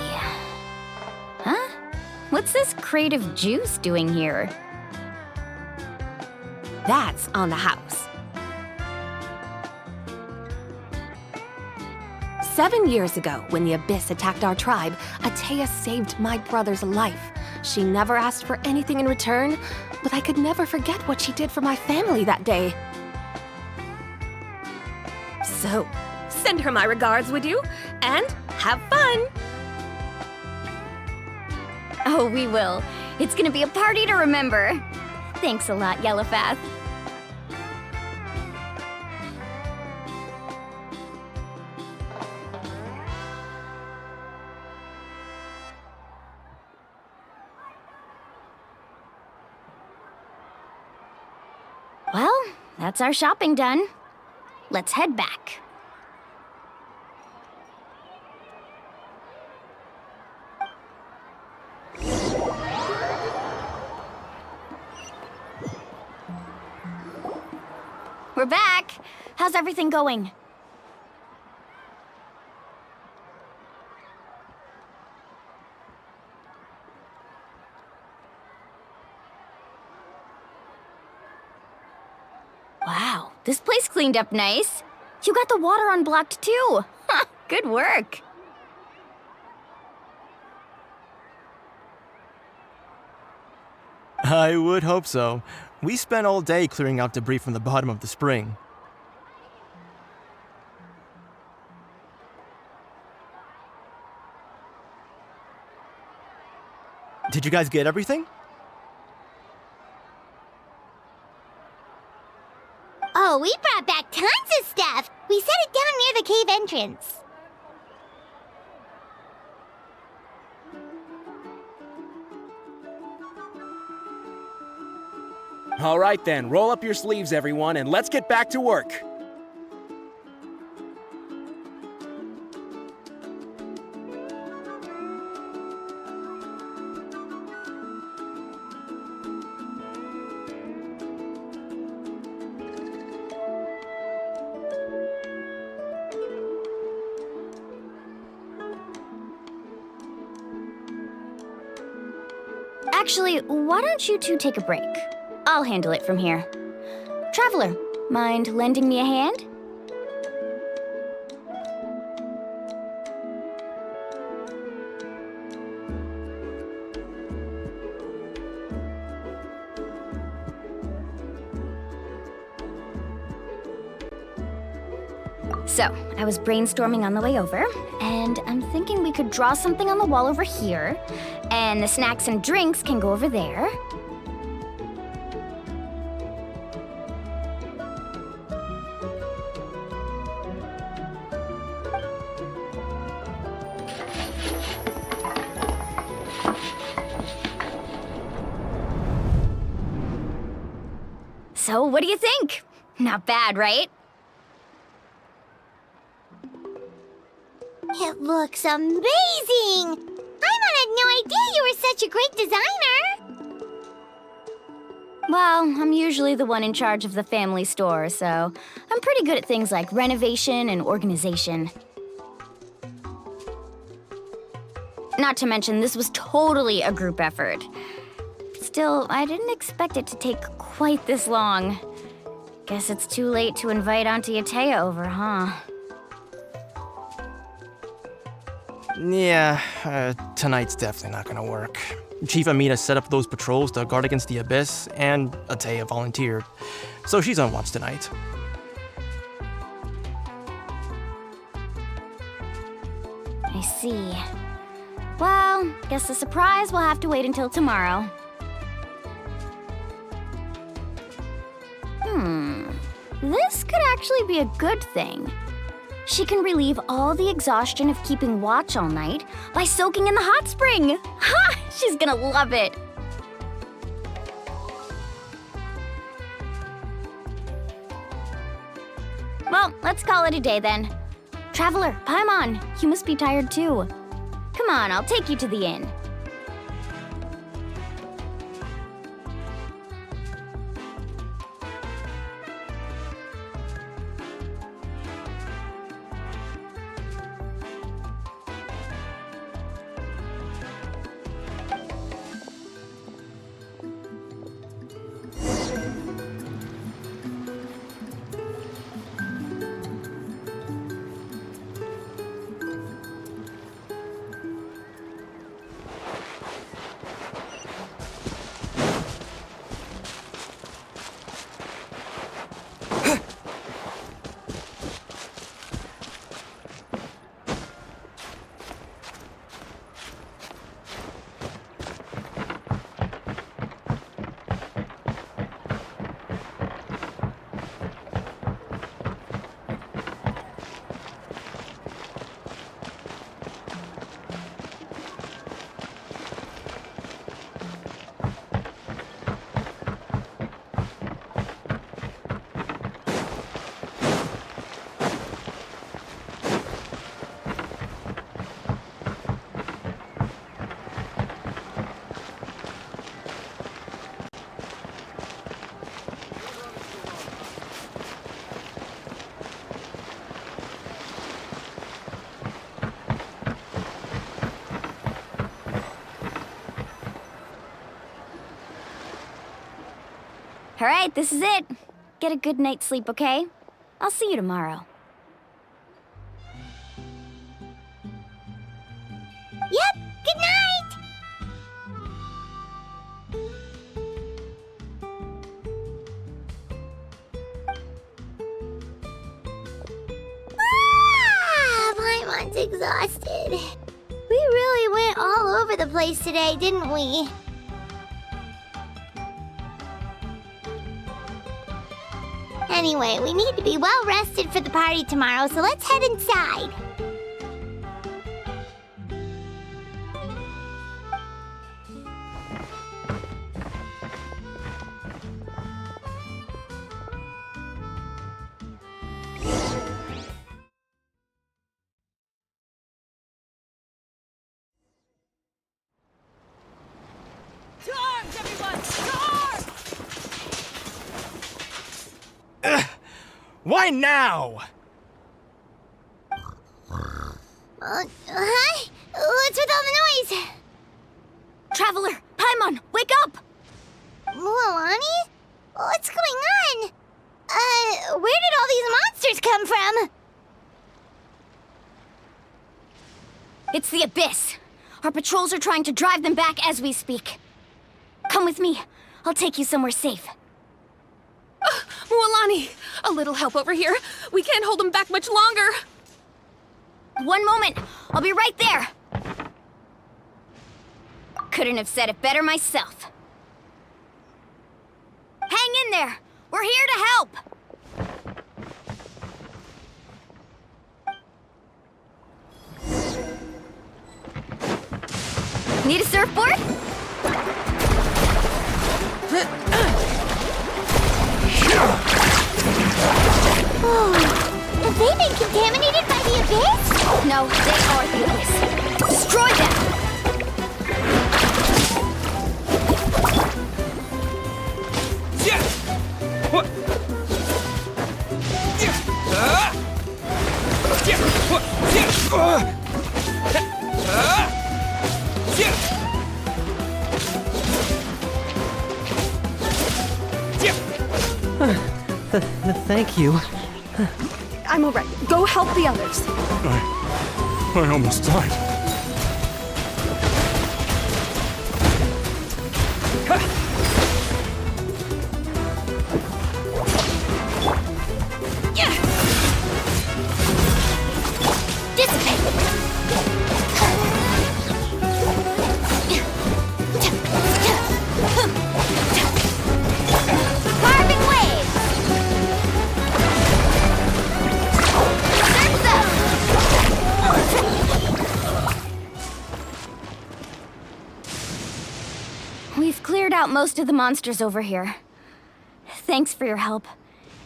Huh? What's this crate of juice doing here? That's on the house. 7 years ago, when the Abyss attacked our tribe, Atea saved my brother's life. She never asked for anything in return, but I could never forget what she did for my family that day. So, send her my regards, would you? And have fun! Oh, we will. It's gonna be a party to remember. Thanks a lot, Yellowfath. Well, that's our shopping done. Let's head back. We're back. How's everything going? Wow, this place cleaned up nice. You got the water unblocked too. Ha, good work. I would hope so. We spent all day clearing out debris from the bottom of the spring. Did you guys get everything? Oh, we brought back tons of stuff. We set it down near the cave entrance. All right then, roll up your sleeves, everyone, and let's get back to work. Actually, why don't you two take a break? I'll handle it from here. Traveler, mind lending me a hand? So, I was brainstorming on the way over, and I'm thinking we could draw something on the wall over here, and the snacks and drinks can go over there. So, what do you think? Not bad, right? It looks amazing! Paimon had no idea you were such a great designer! Well, I'm usually the one in charge of the family store, so I'm pretty good at things like renovation and organization. Not to mention, this was totally a group effort. Still, I didn't expect it to take quite this long. Guess it's too late to invite Auntie Atea over, huh? Yeah, tonight's definitely not gonna work. Chief Amina set up those patrols to guard against the Abyss, and Atea volunteered. So she's on watch tonight. I see. Well, guess the surprise will have to wait until tomorrow. This could actually be a good thing. She can relieve all the exhaustion of keeping watch all night by soaking in the hot spring. Ha! She's gonna love it. Well, let's call it a day then. Traveler, Paimon, you must be tired too. Come on, I'll take you to the inn. All right, this is it. Get a good night's sleep, okay? I'll see you tomorrow. Yep, good night! Paimon's exhausted. We really went all over the place today, didn't we? Anyway, we need to be well rested for the party tomorrow, so let's head inside. To arms, everyone! To arms! Why now? Hi? What's with all the noise? Traveler, Paimon, wake up! Mualani? What's going on? Where did all these monsters come from? It's the Abyss. Our patrols are trying to drive them back as we speak. Come with me. I'll take you somewhere safe. Mualani, a little help over here. We can't hold them back much longer. One moment. I'll be right there. Couldn't have said it better myself. Hang in there. We're here to help. Need a surfboard? Oh, have they been contaminated by the Abyss? No, they are the Abyss. Destroy them! Thank you. I'm alright. Go help the others. I almost died. We've cleared out most of the monsters over here. Thanks for your help.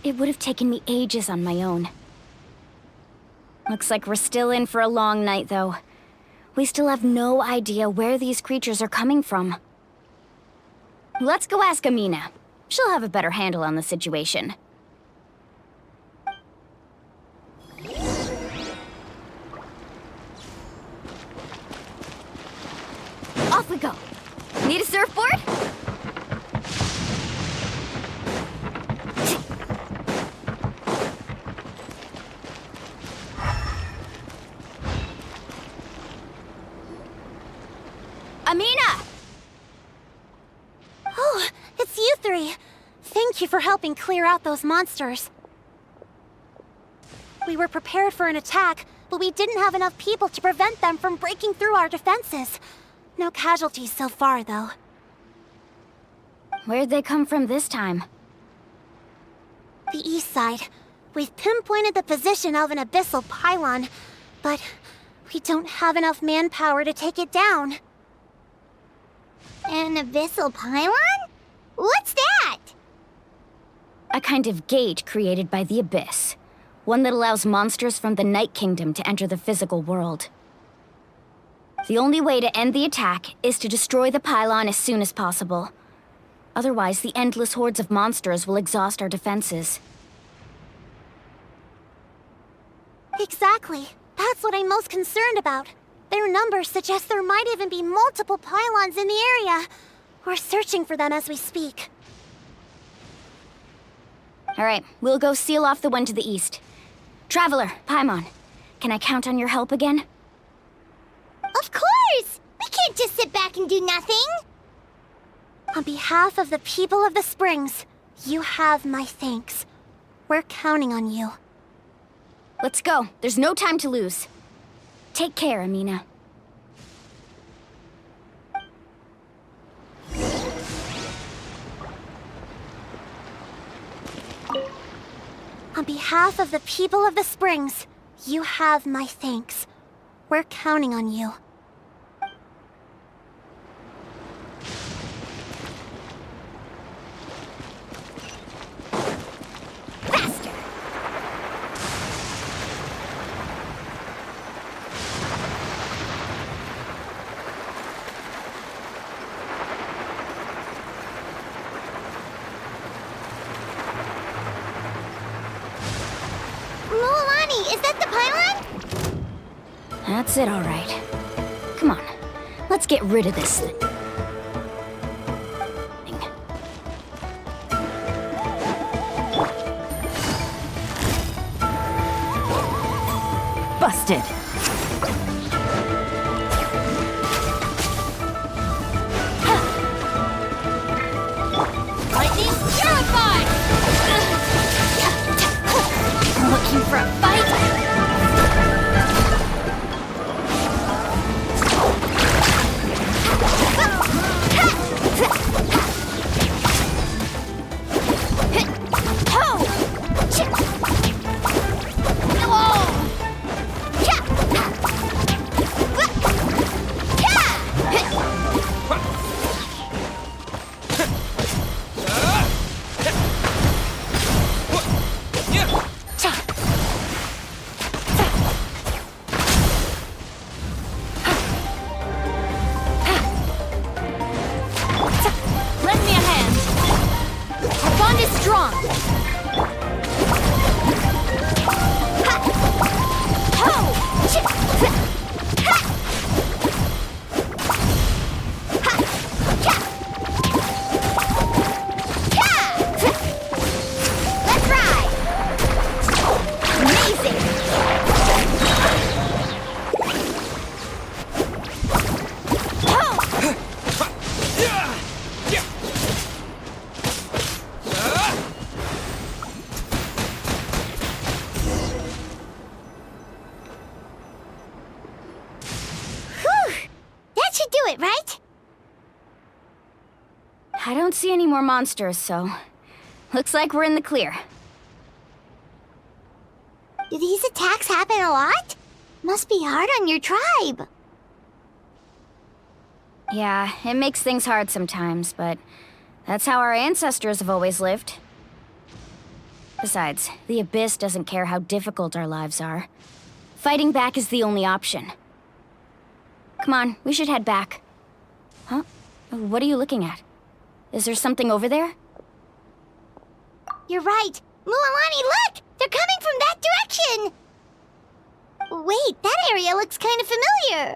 It would have taken me ages on my own. Looks like we're still in for a long night, though. We still have no idea where these creatures are coming from. Let's go ask Amina. She'll have a better handle on the situation. Off we go. Need a surfboard? Amina! Oh, it's you three. Thank you for helping clear out those monsters. We were prepared for an attack, but we didn't have enough people to prevent them from breaking through our defenses. No casualties so far, though. Where'd they come from this time? The east side. We've pinpointed the position of an abyssal pylon, but we don't have enough manpower to take it down. An abyssal pylon? What's that? A kind of gate created by the Abyss. One that allows monsters from the Night Kingdom to enter the physical world. The only way to end the attack is to destroy the pylon as soon as possible. Otherwise, the endless hordes of monsters will exhaust our defenses. Exactly. That's what I'm most concerned about. Their numbers suggest there might even be multiple pylons in the area. We're searching for them as we speak. All right, we'll go seal off the one to the east. Traveler, Paimon, can I count on your help again? Of course! We can't just sit back and do nothing! On behalf of the people of the Springs, you have my thanks. We're counting on you. Let's go. There's no time to lose. Take care, Amina. On behalf of the people of the Springs, you have my thanks. We're counting on you. Faster! Mualani, is that the pylon? That's it, all right. Come on, let's get rid of this thing. Busted. Lightning purified! Looking for a fight? Lend me a hand. Our bond is strong. Let's ride! Amazing! That should do it, right? I don't see any more monsters, so looks like we're in the clear. Do these attacks happen a lot? Must be hard on your tribe. Yeah, it makes things hard sometimes, but that's how our ancestors have always lived. Besides, the Abyss doesn't care how difficult our lives are. Fighting back is the only option. Come on, we should head back. Huh? What are you looking at? Is there something over there? You're right. Mualani, look! They're coming from that direction! Wait, that area looks kind of familiar.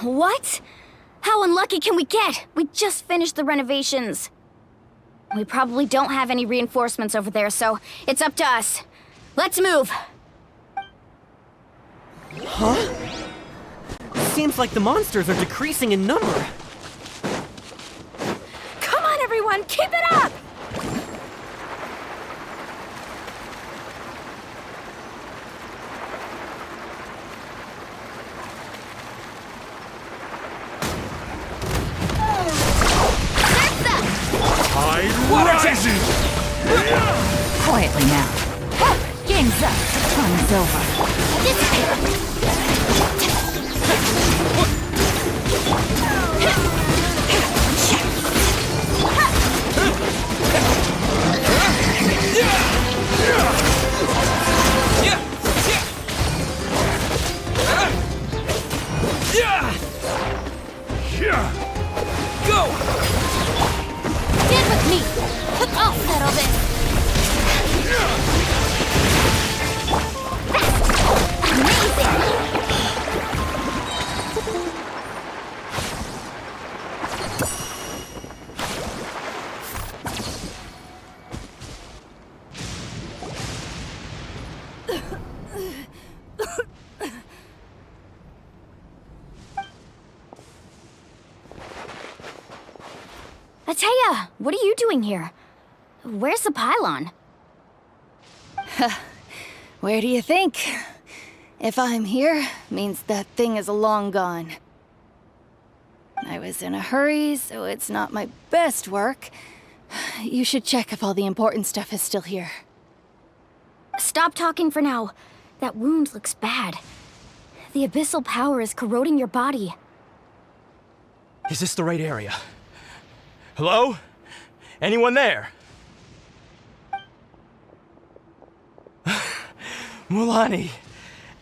What? How unlucky can we get? We just finished the renovations. We probably don't have any reinforcements over there, so it's up to us. Let's move! Huh? Seems like the monsters are decreasing in number. Come on, everyone, keep it up! Rising! Quietly now. Game's up. Time's over. Go! Stand with me! I'll settle this! Amazing! What are you doing here? Where's the pylon? Where do you think? If I'm here, means that thing is long gone. I was in a hurry, so it's not my best work. You should check if all the important stuff is still here. Stop talking for now. That wound looks bad. The abyssal power is corroding your body. Is this the right area? Hello? Anyone there? Mulani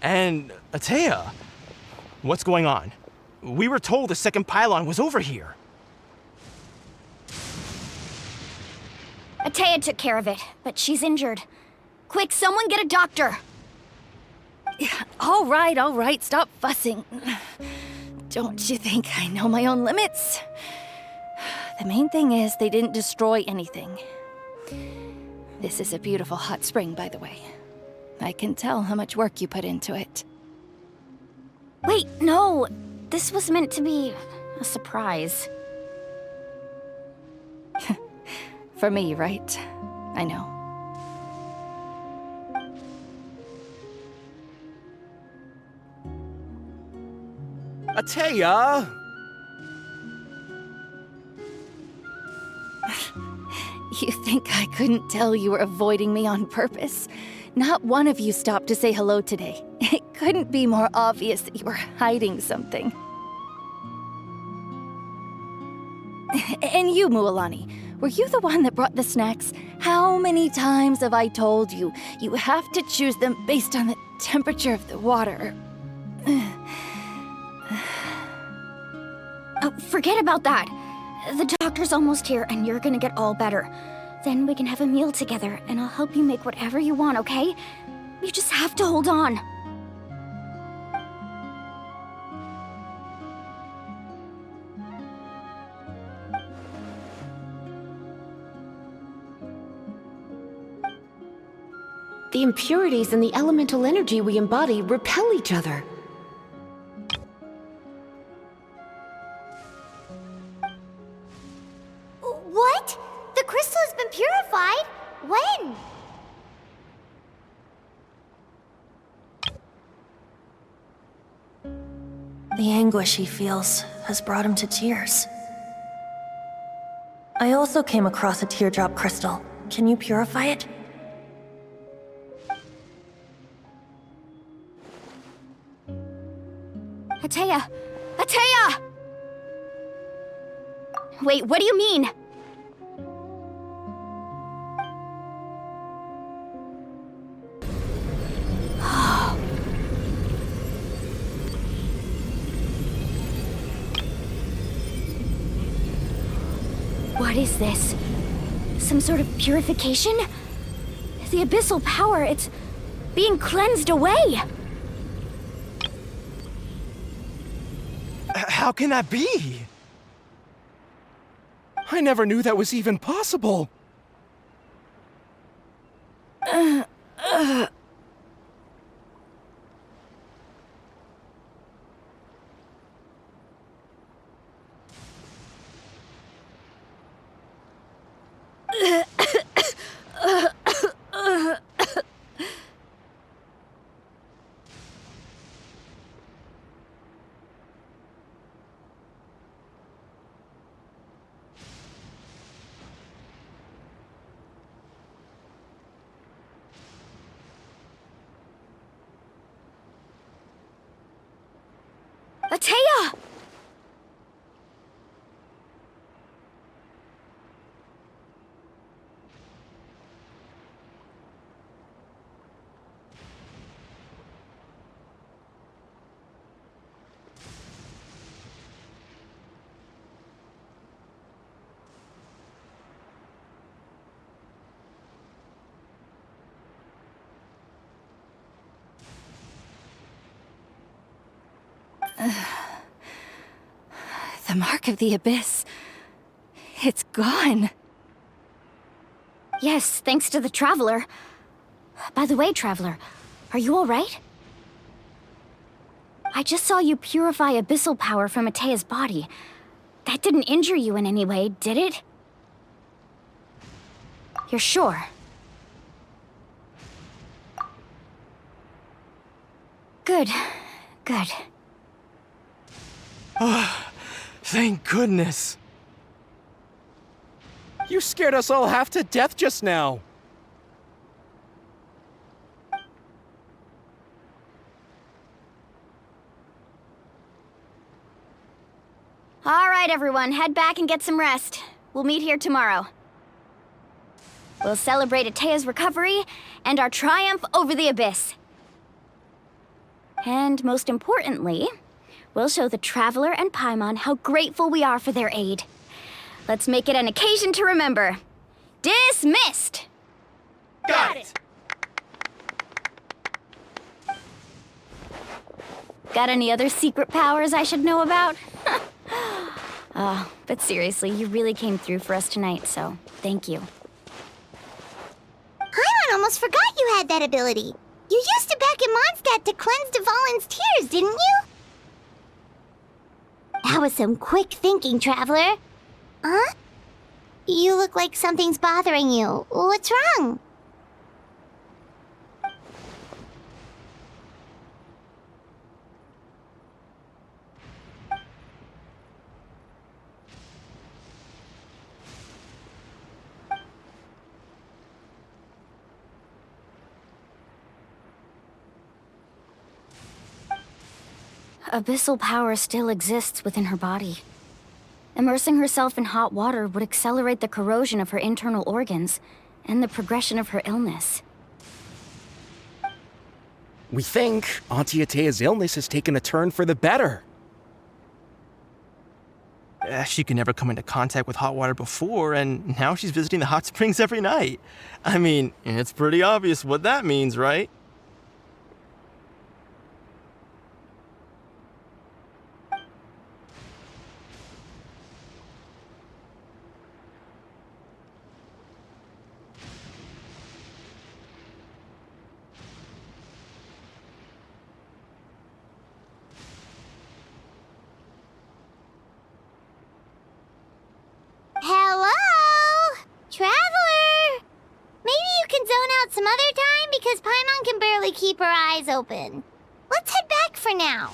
and Atea. What's going on? We were told the second pylon was over here. Atea took care of it, but she's injured. Quick, someone get a doctor! All right, stop fussing. Don't you think I know my own limits? The main thing is they didn't destroy anything. This is a beautiful hot spring, by the way. I can tell how much work you put into it. Wait, no! This was meant to be a surprise. For me, right? I know. Atea! You think I couldn't tell you were avoiding me on purpose? Not one of you stopped to say hello today. It couldn't be more obvious that you were hiding something. And you, Mualani, were you the one that brought the snacks? How many times have I told you, you have to choose them based on the temperature of the water? Oh, forget about that. The doctor's almost here, and you're gonna get all better. Then we can have a meal together, and I'll help you make whatever you want, okay? You just have to hold on. The impurities and the elemental energy we embody repel each other. What? The crystal has been purified? When? The anguish he feels has brought him to tears. I also came across a teardrop crystal. Can you purify it? Atea! Atea! Wait, what do you mean? What is this? Some sort of purification? The abyssal power, it's being cleansed away! How can that be? I never knew that was even possible. Atea! The mark of the abyss. It's gone. Yes, thanks to the Traveler. By the way, Traveler, are you alright? I just saw you purify abyssal power from Atea's body. That didn't injure you in any way, did it? You're sure? Good. Good. Thank goodness. You scared us all half to death just now. All right, everyone, head back and get some rest. We'll meet here tomorrow. We'll celebrate Atea's recovery and our triumph over the Abyss. And most importantly, we'll show the Traveler and Paimon how grateful we are for their aid. Let's make it an occasion to remember. Dismissed! Got it! Got any other secret powers I should know about? But seriously, you really came through for us tonight, so thank you. Paimon almost forgot you had that ability. You used it back in Mondstadt to cleanse Dvalin's tears, didn't you? That was some quick thinking, Traveler. Huh? You look like something's bothering you. What's wrong? Abyssal power still exists within her body. Immersing herself in hot water would accelerate the corrosion of her internal organs and the progression of her illness. We think Auntie Atea's illness has taken a turn for the better. She could never come into contact with hot water before, and now she's visiting the hot springs every night. I mean, it's pretty obvious what that means, right? Hello? Traveler? Maybe you can zone out some other time because Paimon can barely keep her eyes open. Let's head back for now.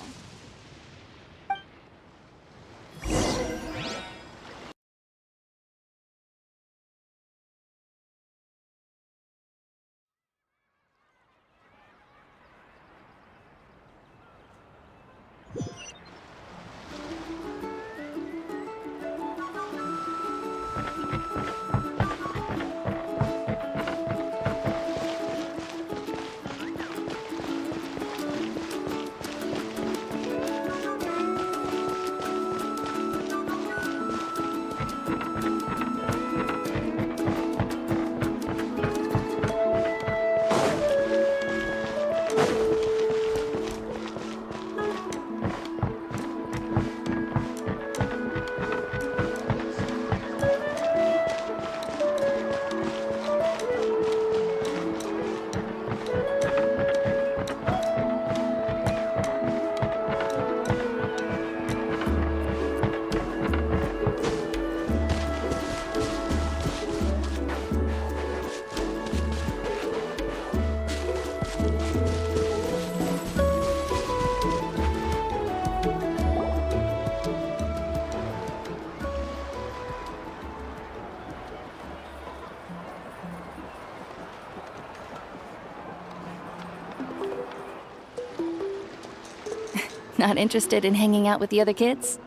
Not interested in hanging out with the other kids?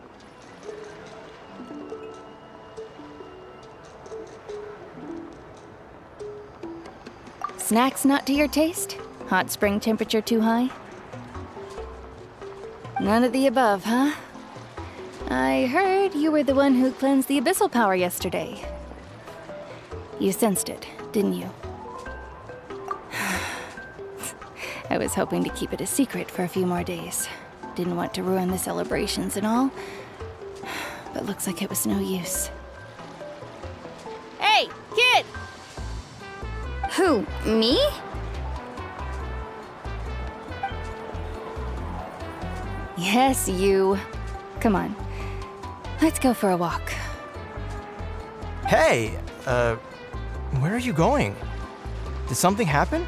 Snacks not to your taste? Hot spring temperature too high? None of the above, huh? I heard you were the one who cleansed the abyssal power yesterday. You sensed it, didn't you? I was hoping to keep it a secret for a few more days. Didn't want to ruin the celebrations and all, but looks like it was no use. Hey, kid! Who, me? Yes, you. Come on. Let's go for a walk. Hey, Where are you going? Did something happen?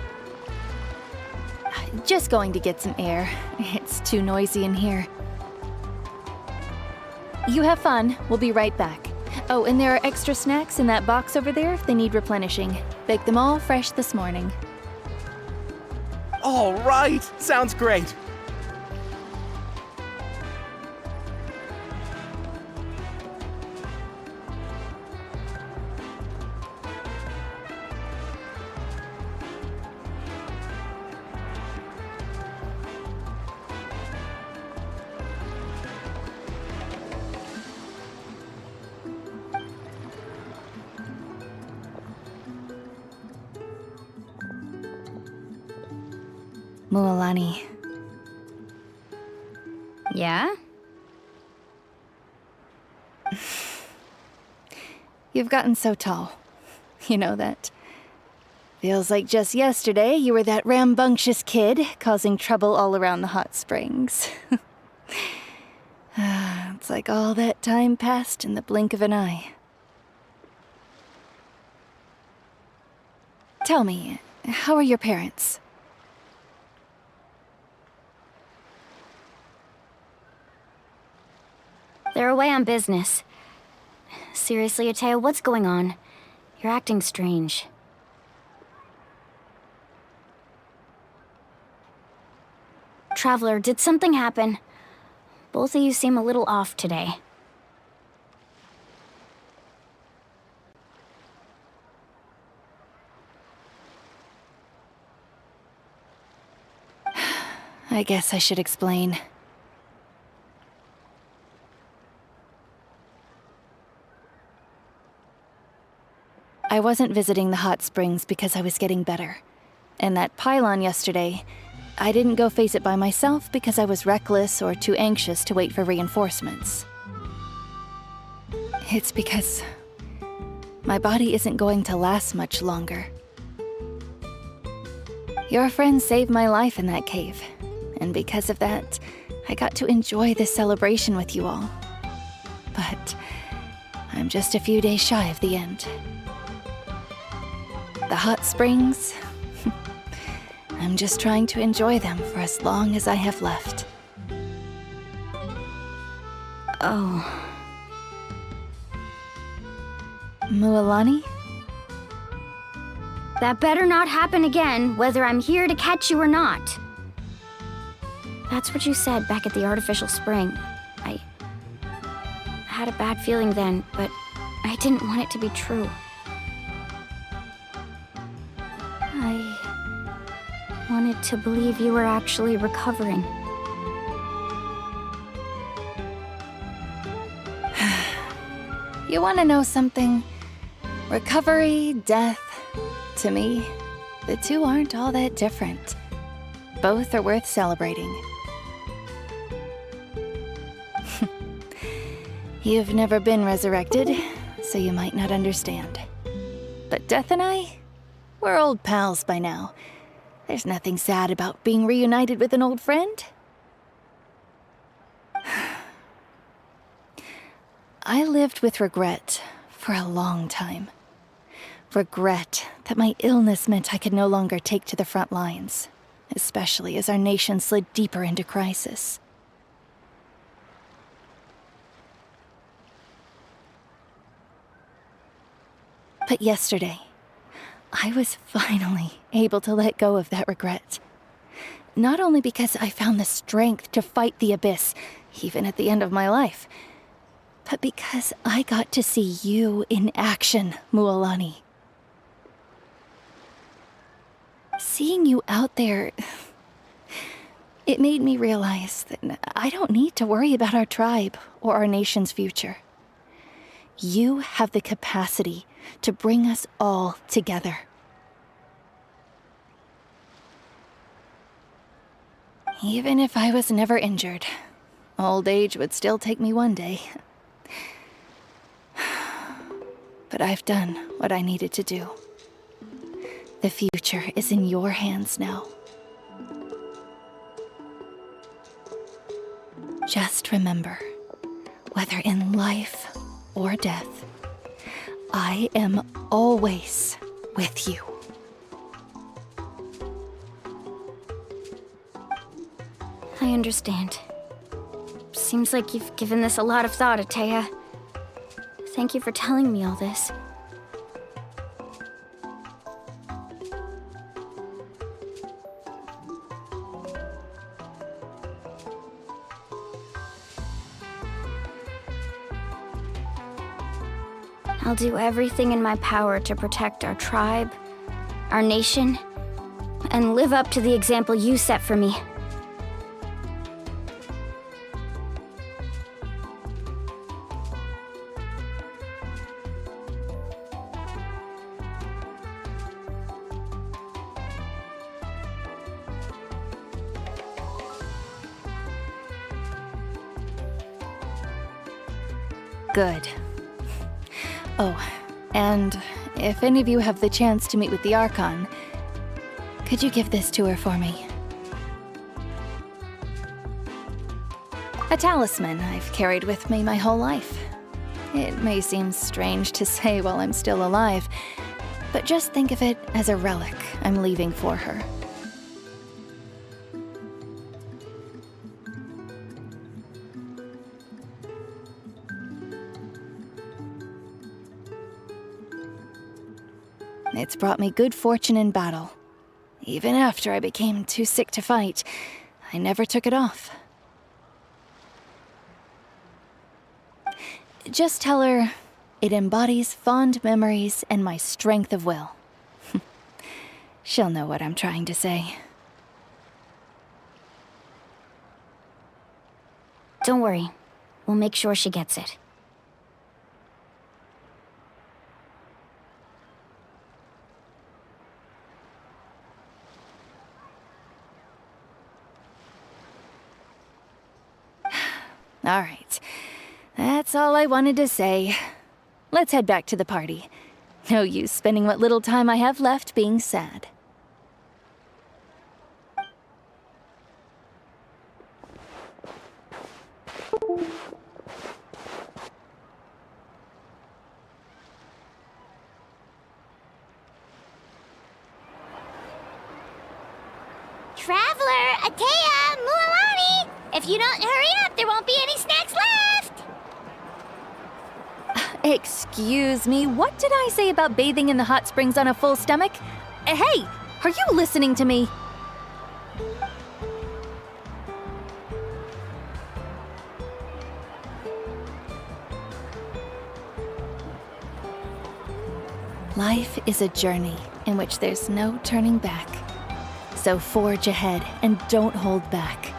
Just going to get some air. It's too noisy in here. You have fun. We'll be right back. Oh, and there are extra snacks in that box over there if they need replenishing. Baked them all fresh this morning. All right, sounds great. Mualani. Yeah? You've gotten so tall. You know that. Feels like just yesterday you were that rambunctious kid causing trouble all around the hot springs. It's like all that time passed in the blink of an eye. Tell me, how are your parents? They're away on business. Seriously, Aether, what's going on? You're acting strange. Traveler, did something happen? Both of you seem a little off today. I guess I should explain. I wasn't visiting the hot springs because I was getting better. And that pylon yesterday, I didn't go face it by myself because I was reckless or too anxious to wait for reinforcements. It's because my body isn't going to last much longer. Your friend saved my life in that cave, and because of that, I got to enjoy this celebration with you all. But I'm just a few days shy of the end. The hot springs, I'm just trying to enjoy them for as long as I have left. Oh. Mualani? That better not happen again, whether I'm here to catch you or not. That's what you said back at the artificial spring. I had a bad feeling then, but I didn't want it to be true. I wanted to believe you were actually recovering. You want to know something? Recovery, death, to me, the two aren't all that different. Both are worth celebrating. You've never been resurrected, so you might not understand. But Death and I, we're old pals by now. There's nothing sad about being reunited with an old friend. I lived with regret for a long time. Regret that my illness meant I could no longer take to the front lines, especially as our nation slid deeper into crisis. But yesterday, I was finally able to let go of that regret. Not only because I found the strength to fight the abyss, even at the end of my life, but because I got to see you in action, Mualani. Seeing you out there, it made me realize that I don't need to worry about our tribe or our nation's future. You have the capacity to bring us all together. Even if I was never injured, old age would still take me one day. But I've done what I needed to do. The future is in your hands now. Just remember, whether in life or death, I am always with you. I understand. Seems like you've given this a lot of thought, Atea. Thank you for telling me all this. I'll do everything in my power to protect our tribe, our nation, and live up to the example you set for me. Good. Oh, and if any of you have the chance to meet with the Archon, could you give this to her for me? A talisman I've carried with me my whole life. It may seem strange to say while I'm still alive, but just think of it as a relic I'm leaving for her. It's brought me good fortune in battle. Even after I became too sick to fight, I never took it off. Just tell her it embodies fond memories and my strength of will. She'll know what I'm trying to say. Don't worry. We'll make sure she gets it. All right. That's all I wanted to say. Let's head back to the party. No use spending what little time I have left being sad. Traveler, Atea, Mualani! If you don't hurry up, there won't be any snacks left! Excuse me, what did I say about bathing in the hot springs on a full stomach? Hey, are you listening to me? Life is a journey in which there's no turning back. So forge ahead and don't hold back.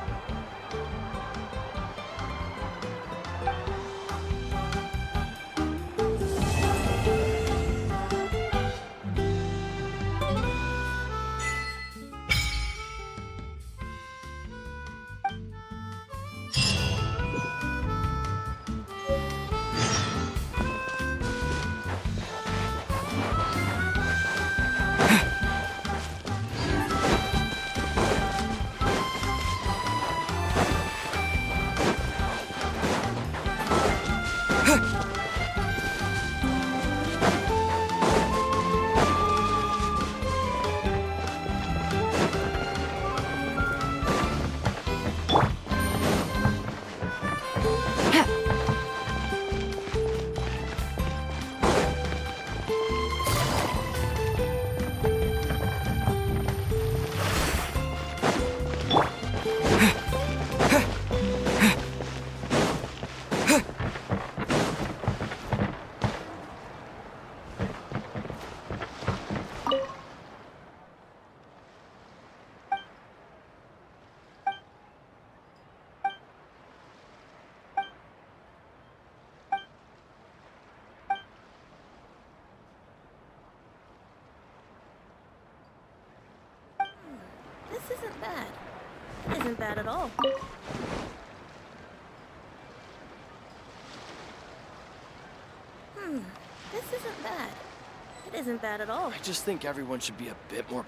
This isn't bad. It isn't bad at all. This isn't bad. It isn't bad at all. I just think everyone should be a bit more